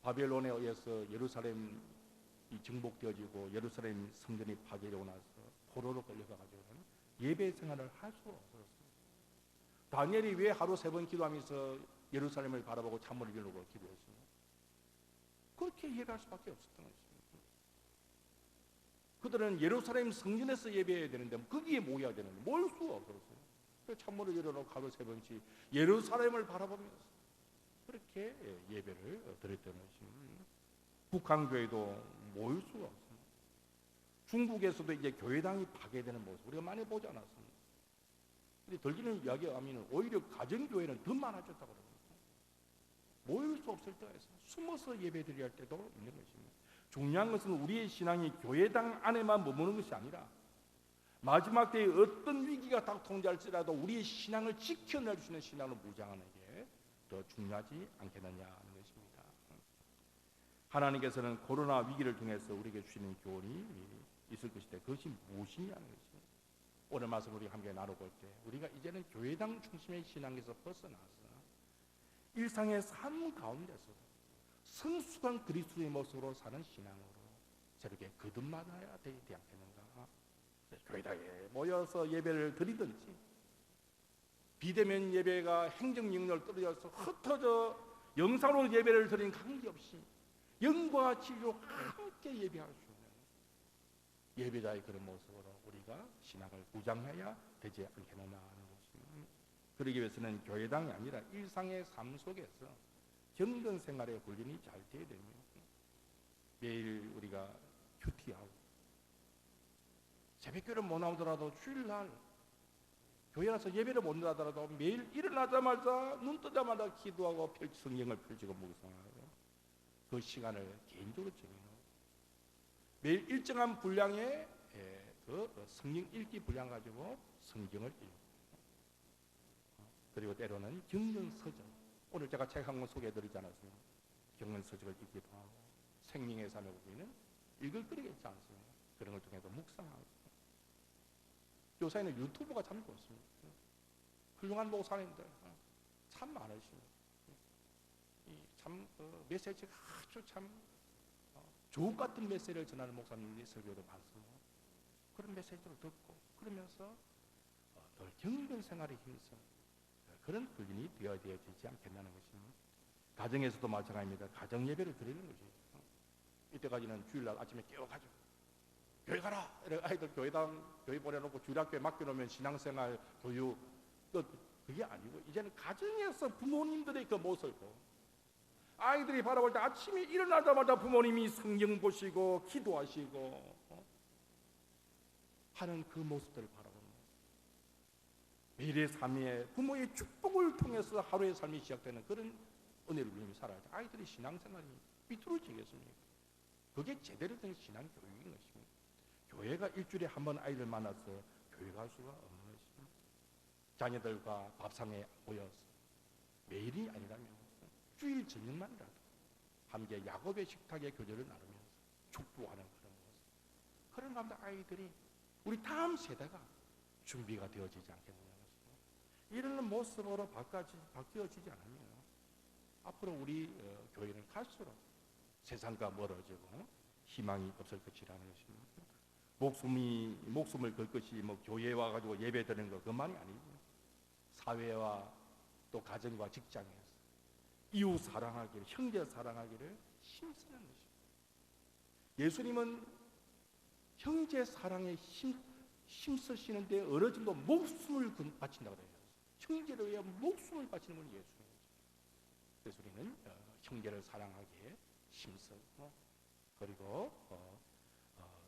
바벨론에 의해서 예루살렘이 정복되어지고 예루살렘 성전이 파괴되고 나서 포로로 끌려가가지고는 예배 생활을 할 수가 없었습니다. 다니엘이 왜 하루 3번 기도하면서 예루살렘을 바라보고 찬물을 빌고 기도했습니까? 그렇게 예배할 수밖에 없었던 것입니다. 그들은 예루살렘 성전에서 예배해야 되는데 거기에 모여야 되는데 모일 수가 없었어요. 그래서 찬물을 열어놓고 하루 3번씩 예루살렘을 바라보면서 그렇게 예배를 드렸던 것입니다. 북한교회도 모일 수가 없습니다. 중국에서도 이제 교회당이 파괴되는 모습 우리가 많이 보지 않았습니다. 근데 들리는 이야기에 하면 오히려 가정교회는 더 많아졌다고 그럽니다. 모일 수 없을 때에서 숨어서 예배 드려야 할 때도 있는 것입니다. 중요한 것은 우리의 신앙이 교회당 안에만 머무는 것이 아니라 마지막 때에 어떤 위기가 닥통할지라도 우리의 신앙을 지켜낼 수 있는 신앙을 무장하는 게 더 중요하지 않겠느냐 하는 것입니다. 하나님께서는 코로나 위기를 통해서 우리에게 주시는 교훈이 있을 것인데 그것이 무엇이냐는 것이죠. 오늘 말씀 우리가 함께 나눠볼 때 우리가 이제는 교회당 중심의 신앙에서 벗어나서 일상의 삶 가운데서 성숙한 그리스도의 모습으로 사는 신앙으로 새롭게 거듭나야 되지 않겠는가. 교회당에 모여서 예배를 드리든지 비대면 예배가 행정명령을 떨어져서 흩어져 영상으로 예배를 드리는 관계없이 영과 진리로 함께 예배할 수 있는 예배자의 그런 모습으로 우리가 신앙을 구장해야 되지 않겠느냐 하는 것입니다. 그러기 위해서는 교회당이 아니라 일상의 삶 속에서 경건 생활의 훈련이 잘 되어야 됩니다. 매일 우리가 큐티하고 새벽교회를 못 나오더라도 주일날 교회 나서 예배를 못 나더라도 매일 일어나자마자 눈 뜨자마자 기도하고 성경을 펼치고 묵상하고 그 시간을 개인적으로 정해놓고 매일 일정한 분량의 그 성경 읽기 분량 가지고 성경을 읽고 그리고 때로는 경전서적 오늘 제가 책 한 권 소개해드리지 않았습니까? 경전서적을 읽기도 하고 생명의 삶에 보이는 읽을 거리가 있지 않습니까? 그런 걸 통해서 묵상하고 요새는 유튜브가 참 좋습니다. 훌륭한 목사님들 참 많으십니다. 참 메시지가 아주 참 주옥 같은 메시지를 전하는 목사님들이 설교도 많습니다. 그런 메시지를 듣고 그러면서 늘 경건 생활에 힘써 그런 훈련이 되어지지 않겠다는 것입니다. 가정에서도 마찬가지입니다. 가정 예배를 드리는 것이죠. 이때까지는 주일날 아침에 깨워가지고 교회 가라! 아이들 교회 보내놓고 주일학교에 맡겨놓으면 신앙생활, 교육 그게 아니고 이제는 가정에서 부모님들의 그 모습을 보고 아이들이 바라볼 때 아침에 일어나자마자 부모님이 성경 보시고 기도하시고 하는 그 모습들을 바라보는 거예요. 매일의 삶에 부모의 축복을 통해서 하루의 삶이 시작되는 그런 은혜를 누리며 살아야지 아이들의 신앙생활이 삐뚤어지겠습니까? 그게 제대로 된 신앙 교육인 것입니다. 교회가 일주일에 한 번 아이들 만나서 교회 갈 수가 없는 것입니다. 자녀들과 밥상에 모여서 매일이 아니라면 주일 저녁만이라도 함께 야곱의 식탁의 교제를 나누면서 축복하는 그런 모습. 그런 가운데 아이들이 우리 다음 세대가 준비가 되어지지 않겠느냐 것입니다. 이런 모습으로 바뀌어지지 않으면 앞으로 우리 교회는 갈수록 세상과 멀어지고 희망이 없을 것이라는 것입니다. 목숨을 걸 것이 뭐 교회에 와가지고 예배 드리는 거 그만이 아니고 사회와 또 가정과 직장에서 이웃 사랑하기를 형제 사랑하기를 힘쓰는 것입니다. 예수님은 형제 사랑에 힘쓰시는데 어느 정도 목숨을 바친다고 해요. 형제를 위해 목숨을 바치는 분이 예수님이죠. 그래서 우리는 형제를 사랑하기에 힘쓰고 그리고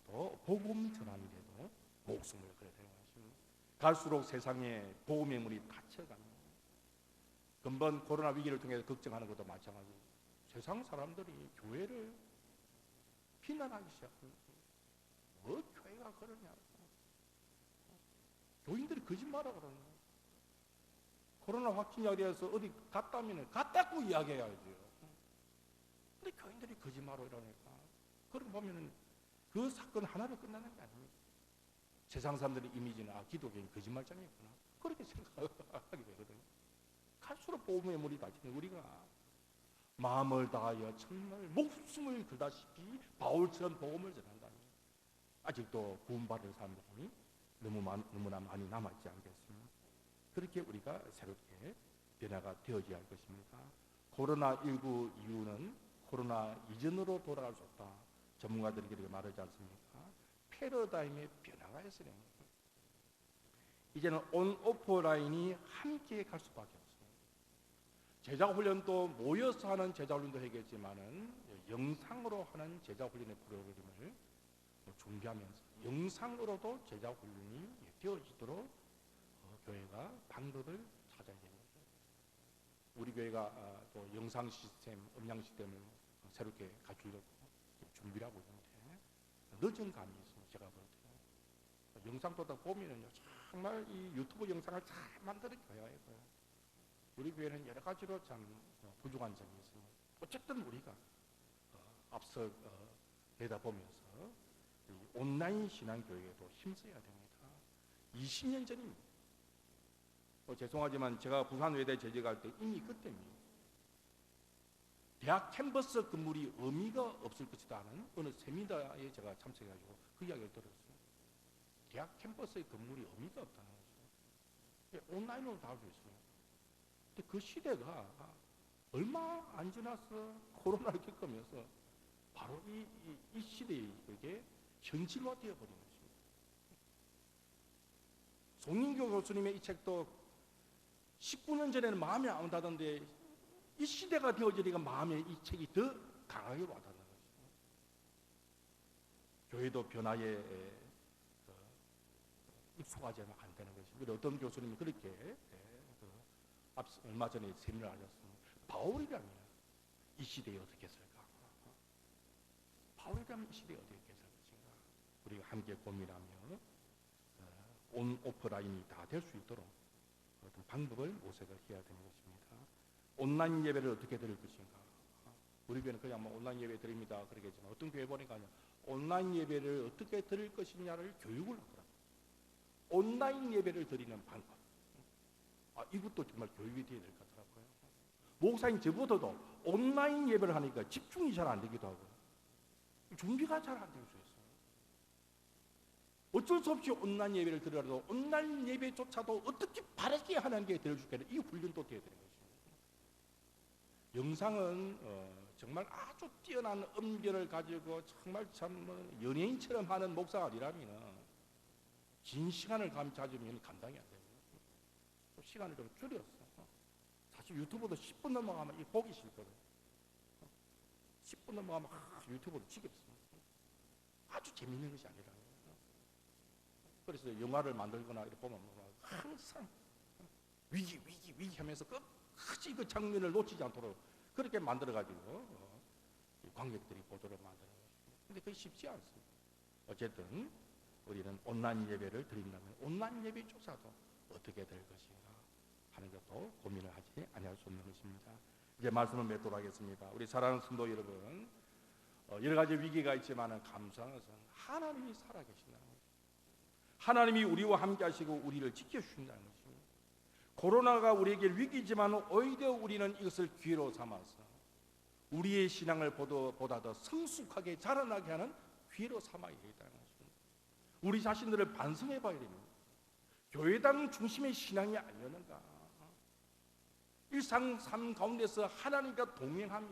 또 복음 전하는데도 목숨을 걸어야 되는 것입니다. 갈수록 세상에 복음의 문이 닫혀갑니다. 근본 코로나 위기를 통해서 걱정하는 것도 마찬가지고 세상 사람들이 교회를 비난하기 시작합니다. 뭐 교회가 그러냐? 교인들이 거짓말하고 그러냐? 코로나 확진자에 대해서 어디 갔다면 갔다고 이야기해야죠. 근데 교인들이 거짓말하고 이러니까 그렇게 보면은 그 사건 하나로 끝나는 게 아닙니다. 세상 사람들의 이미지는 기독교인 거짓말장이구나 그렇게 생각하게 되거든요. 갈수록 복음의 물이 닫히는 우리가 마음을 다하여 정말 목숨을 걸다시피 바울처럼 복음을 전한다면 아직도 구원받을 사람들이 너무나 많이 남아있지 않겠습니까? 그렇게 우리가 새롭게 변화가 되어져야 할 것입니다. 코로나19 이후는 코로나 이전으로 돌아갈 수 없다. 전문가들이 그렇게 말하지 않습니까? 패러다임의 변화가 있어야 됩니다. 이제는 온 오프라인이 함께 갈 수밖에 없습니다. 제자훈련도 모여서 하는 제자훈련도 하겠지만은 영상으로 하는 제자훈련의 프로그램을 준비하면서 영상으로도 제자훈련이 되어지도록 교회가 방법을 찾아야 됩니다. 우리 교회가 또 영상 시스템, 음향 시스템을 새롭게 갖추려고 준비를 하고 있는데 늦은 감이 있습니다. 제가 볼 때 영상도 다 보면은요 정말 이 유튜브 영상을 잘 만드는 교회가 있고요. 우리 교회는 여러 가지로 참 부족한 점이 있습니다. 어쨌든 우리가 앞서 내다보면서 이 온라인 신앙교회에도 힘써야 됩니다. 20년 전입니다. 죄송하지만 제가 부산 외대 재직할 때 이미 그때입니다. 대학 캠퍼스 건물이 의미가 없을 것이다 하는 어느 세미나에 제가 참석해가지고 그 이야기를 들었어요. 대학 캠퍼스의 건물이 의미가 없다는 거죠. 온라인으로 다 할 수 있어요. 근데 그 시대가 얼마 안 지나서 코로나를 겪으면서 바로 이 시대에 그게 현실화되어 버린 것입니다. 송인교 교수님의 이 책도 19년 전에는 마음에 안 닿던데 이 시대가 되어지니까 마음에 이 책이 더 강하게 와닿는 것입니다. 교회도 변화에 입속하지 않으면 안 되는 것입니다. 어떤 교수님이 그렇게 얼마 전에 세미나를 하셨습니다. 바울이라면 이 시대에 어떻게 살까? 바울이라면 이 시대에 어떻게 살 것인가? 우리가 함께 고민하며 온 오프라인이 다 될 수 있도록 어떤 방법을 모색을 해야 되는 것입니다. 온라인 예배를 어떻게 드릴 것인가? 우리 교회는 그냥 온라인 예배 드립니다 그러겠지만 어떤 교회 보니까 온라인 예배를 어떻게 드릴 것이냐를 교육을 하더라고요. 온라인 예배를 드리는 방법. 이것도 정말 교육이 되어야 될 것 같더라고요. 목사님 저보다도 온라인 예배를 하니까 집중이 잘 안 되기도 하고 준비가 잘 안 될 수 있어요. 어쩔 수 없이 온라인 예배를 드리더라도 온라인 예배조차도 어떻게 바르게 하나님께 드려줄까는 이 훈련도 되어야 되는 것입니다. 영상은 정말 아주 뛰어난 음별을 가지고 정말 참 연예인처럼 하는 목사가 아니라면 긴 시간을 찾으면 감당이 안 됩니다. 시간을 좀 줄였어. 사실 유튜브도 10분 넘어가면 이 보기 싫거든. 10분 넘어가면 유튜브도 지겹습니다. 아주 재밌는 것이 아니라. 그래서 영화를 만들거나 이렇게 보면 항상 위기 하면서 끝까지 그 장면을 놓치지 않도록 그렇게 만들어가지고 관객들이 보도록 만드는 것입니다. 근데 그게 쉽지 않습니다. 어쨌든 우리는 온라인 예배를 드린다면 온라인 예배조차도 어떻게 될 것인가 하는 것도 고민을 하지 아니할 수 없는 것입니다. 이제 말씀을 맺도록 하겠습니다. 우리 사랑하는 성도 여러분, 여러 가지 위기가 있지만 감사한 것은 하나님이 살아계신다는 것입니다. 하나님이 우리와 함께 하시고 우리를 지켜주신다는 것입니다. 코로나가 우리에게 위기지만 오히려 우리는 이것을 기회로 삼아서 우리의 신앙을 보다 더 성숙하게 자라나게 하는 기회로 삼아야 되겠다는 것입니다. 우리 자신들을 반성해 봐야 됩니다. 교회당 중심의 신앙이 아니었는가? 일상 삶 가운데서 하나님과 동행하며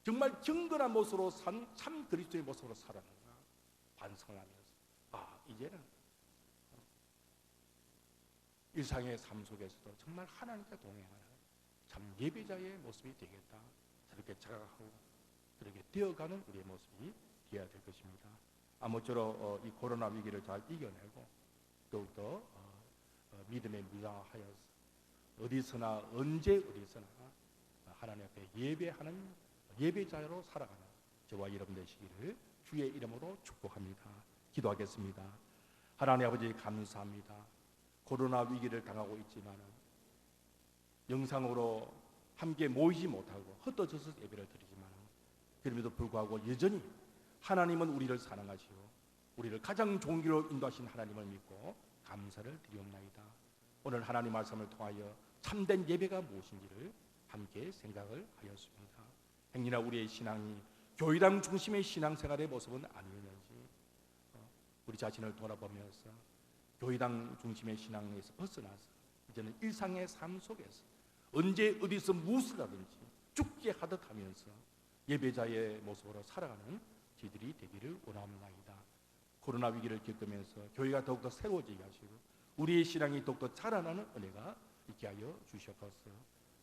정말 경건한 모습으로 참 그리스도의 모습으로 살아가는가? 반성을 하면서 이제는 일상의 삶 속에서도 정말 하나님과 동행하는 참 예배자의 모습이 되겠다. 그렇게 자각하고 그렇게 되어가는 우리의 모습이 되어야 될 것입니다. 아무쪼록 이 코로나 위기를 잘 이겨내고 더욱더 믿음에 무장하여서 어디서나 언제 어디서나 하나님 앞에 예배하는 예배자로 살아가는 저와 여러분 되시기를 주의 이름으로 축복합니다. 기도하겠습니다. 하나님 아버지 감사합니다. 코로나 위기를 당하고 있지만 영상으로 함께 모이지 못하고 흩어져서 예배를 드리지만 그럼에도 불구하고 여전히 하나님은 우리를 사랑하시고 우리를 가장 좋은 길로 인도하신 하나님을 믿고 감사를 드리옵나이다. 오늘 하나님 말씀을 통하여 참된 예배가 무엇인지를 함께 생각을 하였습니다. 행여나 우리의 신앙이 교회당 중심의 신앙생활의 모습은 아니었는지 우리 자신을 돌아보면서 교회당 중심의 신앙에서 벗어나서 이제는 일상의 삶 속에서 언제 어디서 무엇을 하든지 죽게 하듯 하면서 예배자의 모습으로 살아가는 저희들이 되기를 원합니다. 코로나 위기를 겪으면서 교회가 더욱더 새로워지게 하시고 우리의 신앙이 더욱더 자라나는 은혜가 있게 하여 주시옵소서.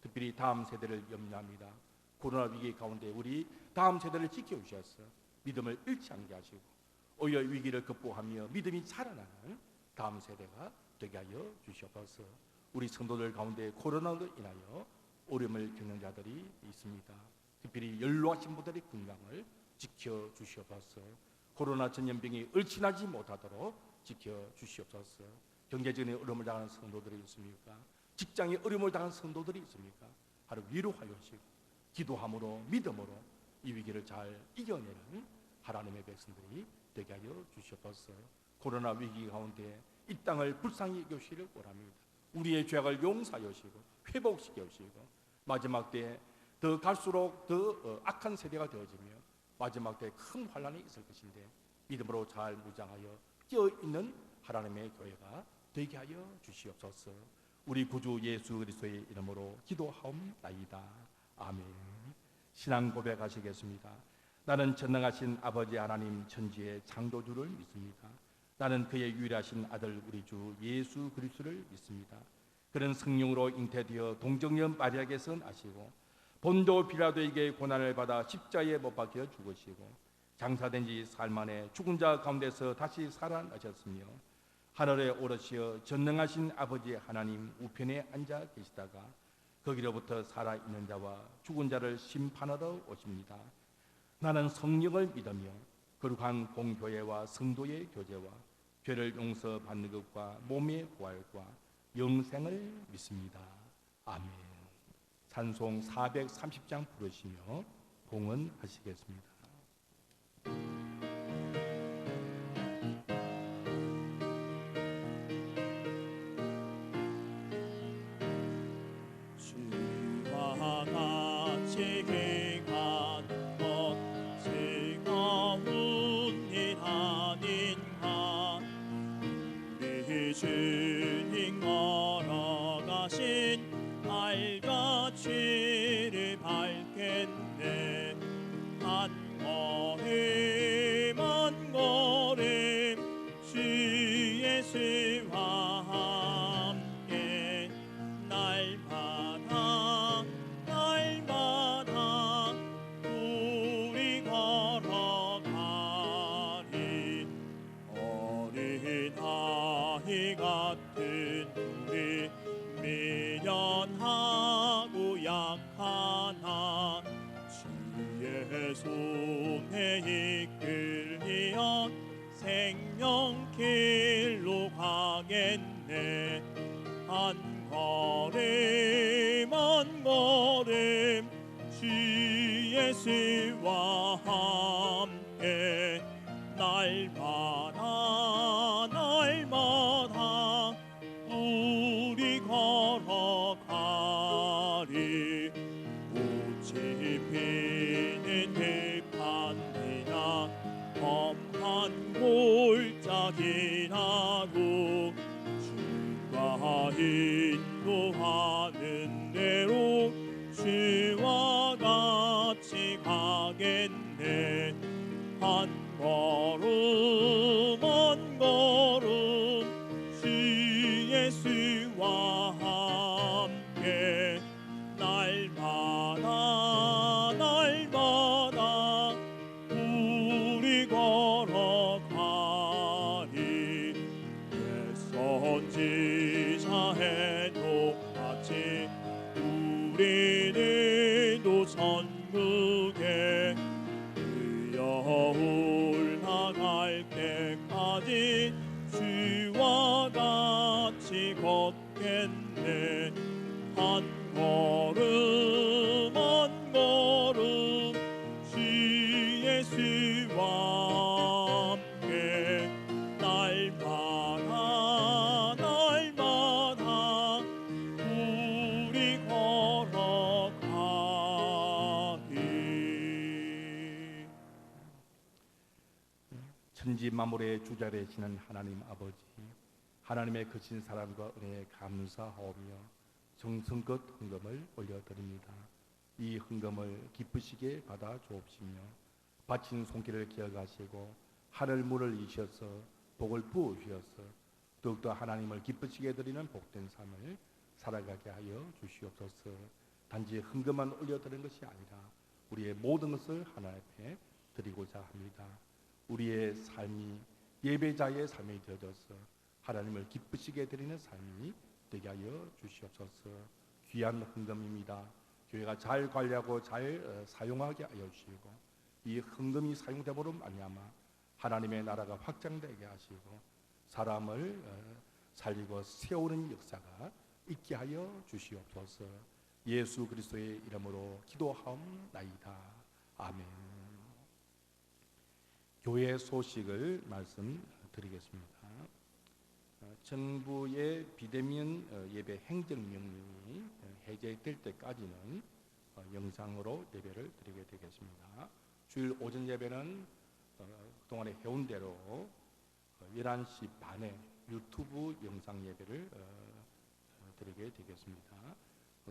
특별히 다음 세대를 염려합니다. 코로나 위기 가운데 우리 다음 세대를 지켜주셔서 믿음을 잃지 않게 하시고 오히려 위기를 극복하며 믿음이 자라나는 다음 세대가 되게 하여 주시옵소서. 우리 성도들 가운데 코로나로 인하여 어려움을 겪는 자들이 있습니다. 특별히 연로하신 분들의 건강을 지켜주시옵소서. 코로나 전염병이 얼씬하지 못하도록 지켜주시옵소서. 경제적인 어려움을 당하는 성도들이 있습니까? 직장에 어려움을 당하는 성도들이 있습니까? 하루 위로하여 주시고 기도함으로 믿음으로 이 위기를 잘 이겨내는 하나님의 백성들이 되게 하여 주시옵소서. 코로나 위기 가운데 이 땅을 불쌍히 여기시기를 원합니다. 우리의 죄악을 용서하여 주시고 회복시켜 주시고 마지막 때에 더 갈수록 더 악한 세대가 되어지며 마지막 때에 큰 환란이 있을 것인데 믿음으로 잘 무장하여 끼어있는 하나님의 교회가 되게 하여 주시옵소서. 우리 구주 예수 그리스도의 이름으로 기도하옵나이다. 아멘. 신앙 고백하시겠습니다. 나는 전능하신 아버지 하나님 천지의 창조주를 믿습니다. 나는 그의 유일하신 아들 우리 주 예수 그리스도를 믿습니다. 그는 성령으로 잉태되어 동정녀 마리아에게서 나시고 본도 빌라도에게 고난을 받아 십자가에 못 박혀 죽으시고 장사된 지 사흘 만에 죽은 자 가운데서 다시 살아나셨으며 하늘에 오르시어 전능하신 아버지 하나님 우편에 앉아 계시다가 거기로부터 살아있는 자와 죽은 자를 심판하러 오십니다. 나는 성령을 믿으며 거룩한 공교회와 성도의 교제와 죄를 용서받는 것과 몸의 부활과 영생을 믿습니다. 아멘. 찬송 430장 부르시며 봉헌하시겠습니다. 주와 같이 귀한 것 즐거운 일 아닌가. 우리 주님 걸어가신 알같이를 밟겠네. 한 걸음 한 걸음 주 예수와 함께 날마다 날마다 우리 걸어가리. 어린아이 같은 우리 미련하고 약하나 주의 손에 이끌리어 생명길로 가겠네. 한 걸음 한 걸음 주 예수와 함께 날마다 날마다 우리 걸어가리. 꽃이 피는 들판이나 험한 골짜기라도 주가 인도하는 대로 주와 같이 가겠네. 한 걸음 한 걸음 주 예수와 함께 날마다 날마다 우리 걸어가리. 옛 선지자의 똑같이 우리들도 천국에 올라갈 때까지 주와 같이 걷겠네. 한 걸음 한 걸음 주 예수와 함께 날마다 날마다 우리 걸어가리. 천지 만물의 주자 되시는 하나님 아버지, 하나님의 크신 사랑과 은혜에 감사하오며 정성껏 헌금을 올려드립니다. 이 헌금을 기쁘시게 받아 주옵시며 바친 손길을 기억하시고 하늘 문을 이셔서 복을 부으셔서 더욱더 하나님을 기쁘시게 드리는 복된 삶을 살아가게 하여 주시옵소서. 단지 헌금만 올려드리는 것이 아니라 우리의 모든 것을 하나님 앞에 드리고자 합니다. 우리의 삶이 예배자의 삶이 되어져서 하나님을 기쁘시게 드리는 삶이 되게 하여 주시옵소서. 귀한 헌금입니다. 교회가 잘 관리하고 잘 사용하게 하여 주시고 이 헌금이 사용됨으로 말미암아 하나님의 나라가 확장되게 하시고 사람을 살리고 세우는 역사가 있게 하여 주시옵소서. 예수 그리스도의 이름으로 기도하옵나이다. 아멘. 교회 소식을 말씀드리겠습니다. 정부의 비대면 예배 행정명령이 해제될 때까지는 영상으로 예배를 드리게 되겠습니다. 주일 오전 예배는 그동안에 해온 대로 11시 반에 유튜브 영상 예배를 드리게 되겠습니다.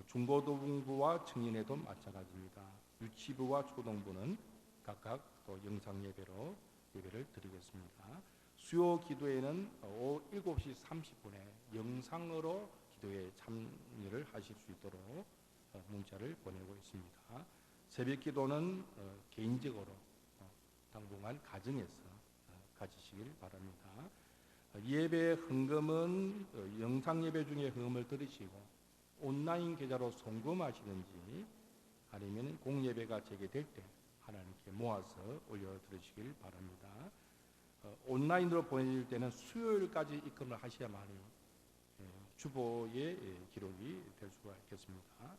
중고등부와 청년회도 마찬가지입니다. 유치부와 초등부는 각각 또 영상 예배로 예배를 드리겠습니다. 수요 기도회는 오후 7시 30분에 영상으로 기도에 참여를 하실 수 있도록 문자를 보내고 있습니다. 새벽 기도는 개인적으로 당분간 가정에서 가지시길 바랍니다. 예배 헌금은 영상 예배 중에 헌금을 드리시고 온라인 계좌로 송금하시든지 아니면 공예배가 재개될 때 하나님께 모아서 올려드리시길 바랍니다. 온라인으로 보내질 때는 수요일까지 입금을 하셔야만이 주보의 기록이 될 수가 있겠습니다.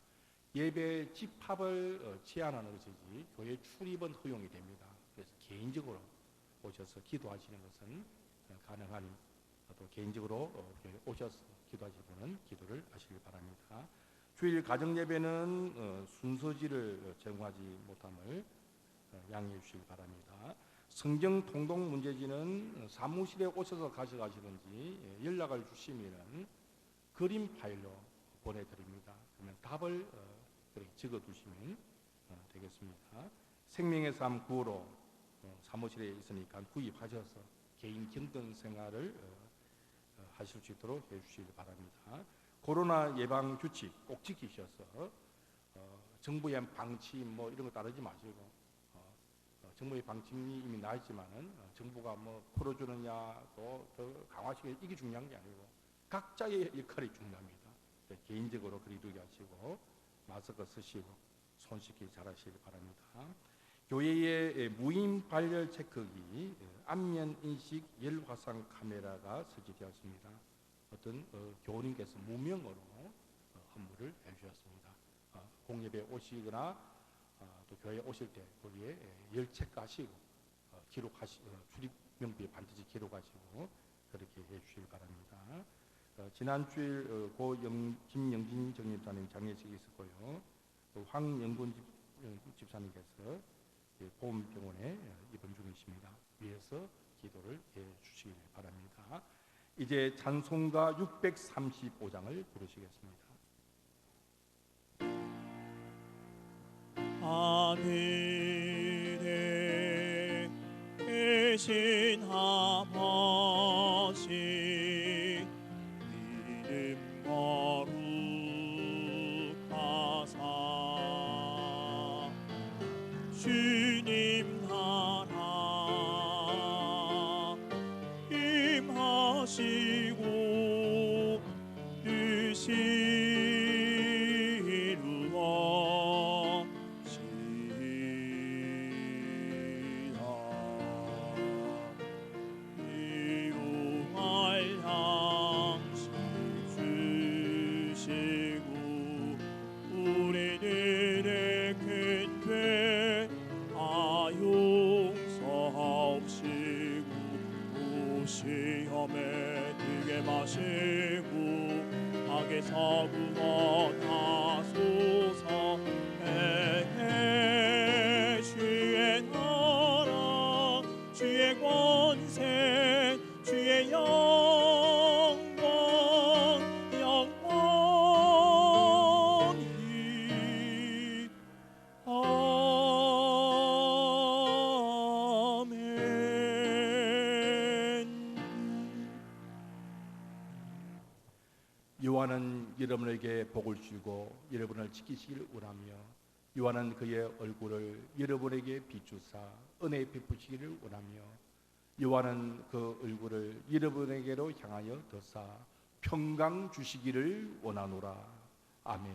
예배 집합을 제한하는 것이지 교회 출입은 허용이 됩니다. 그래서 개인적으로 오셔서 기도하시는 것은 가능하니 또 개인적으로 오셔서 기도하실 분은 기도를 하시길 바랍니다. 주일 가정 예배는 순서지를 제공하지 못함을 양해해 주시기 바랍니다. 성경 통독 문제지는 사무실에 오셔서 가져가시든지 연락을 주시면 그림 파일로 보내드립니다. 그러면 답을 적어두시면 되겠습니다. 생명의 삶 구호로 사무실에 있으니까 구입하셔서 개인 경건 생활을 하실 수 있도록 해주시기 바랍니다. 코로나 예방 규칙 꼭 지키셔서 정부의 방침 이런 거 따르지 마시고 정부의 방침이 이미 나 있지만은 정부가 풀어주느냐 또 더 강화시키는 이게 중요한 게 아니고 각자의 역할이 중요합니다. 개인적으로 거리두기 하시고 마스크 쓰시고 손 씻기 잘하시기 바랍니다. 교회의 무인 발열 체크기, 안면 인식 열화상 카메라가 설치되었습니다. 어떤 교우님께서 무명으로 헌물을 해주셨습니다. 공예배 오시거나 또 교회 오실 때 거기에 열 체크하시고 출입 명부에 반드시 기록하시고 그렇게 해주시기 바랍니다. 지난 주일 김영진 정립사님 장례식이 있었고요. 또 황영군 집사님께서 보험병원에 입원 중이십니다. 위에서 기도를 해주시기 바랍니다. 이제 찬송가 635장을 부르시겠습니다. 하늘에 계신 아버지 이름 거룩하사 주님 나라 임하시고 뜻이 시험에 들게 마시고 악의 사구원 하소서. 주의 나라 주의 권세 주의 영광이 요한은 여러분에게 복을 주고 여러분을 지키시길 원하며 요한은 그의 얼굴을 여러분에게 비추사 은혜 베푸시기를 원하며 요한은 그 얼굴을 여러분에게로 향하여 더사 평강 주시기를 원하노라. 아멘.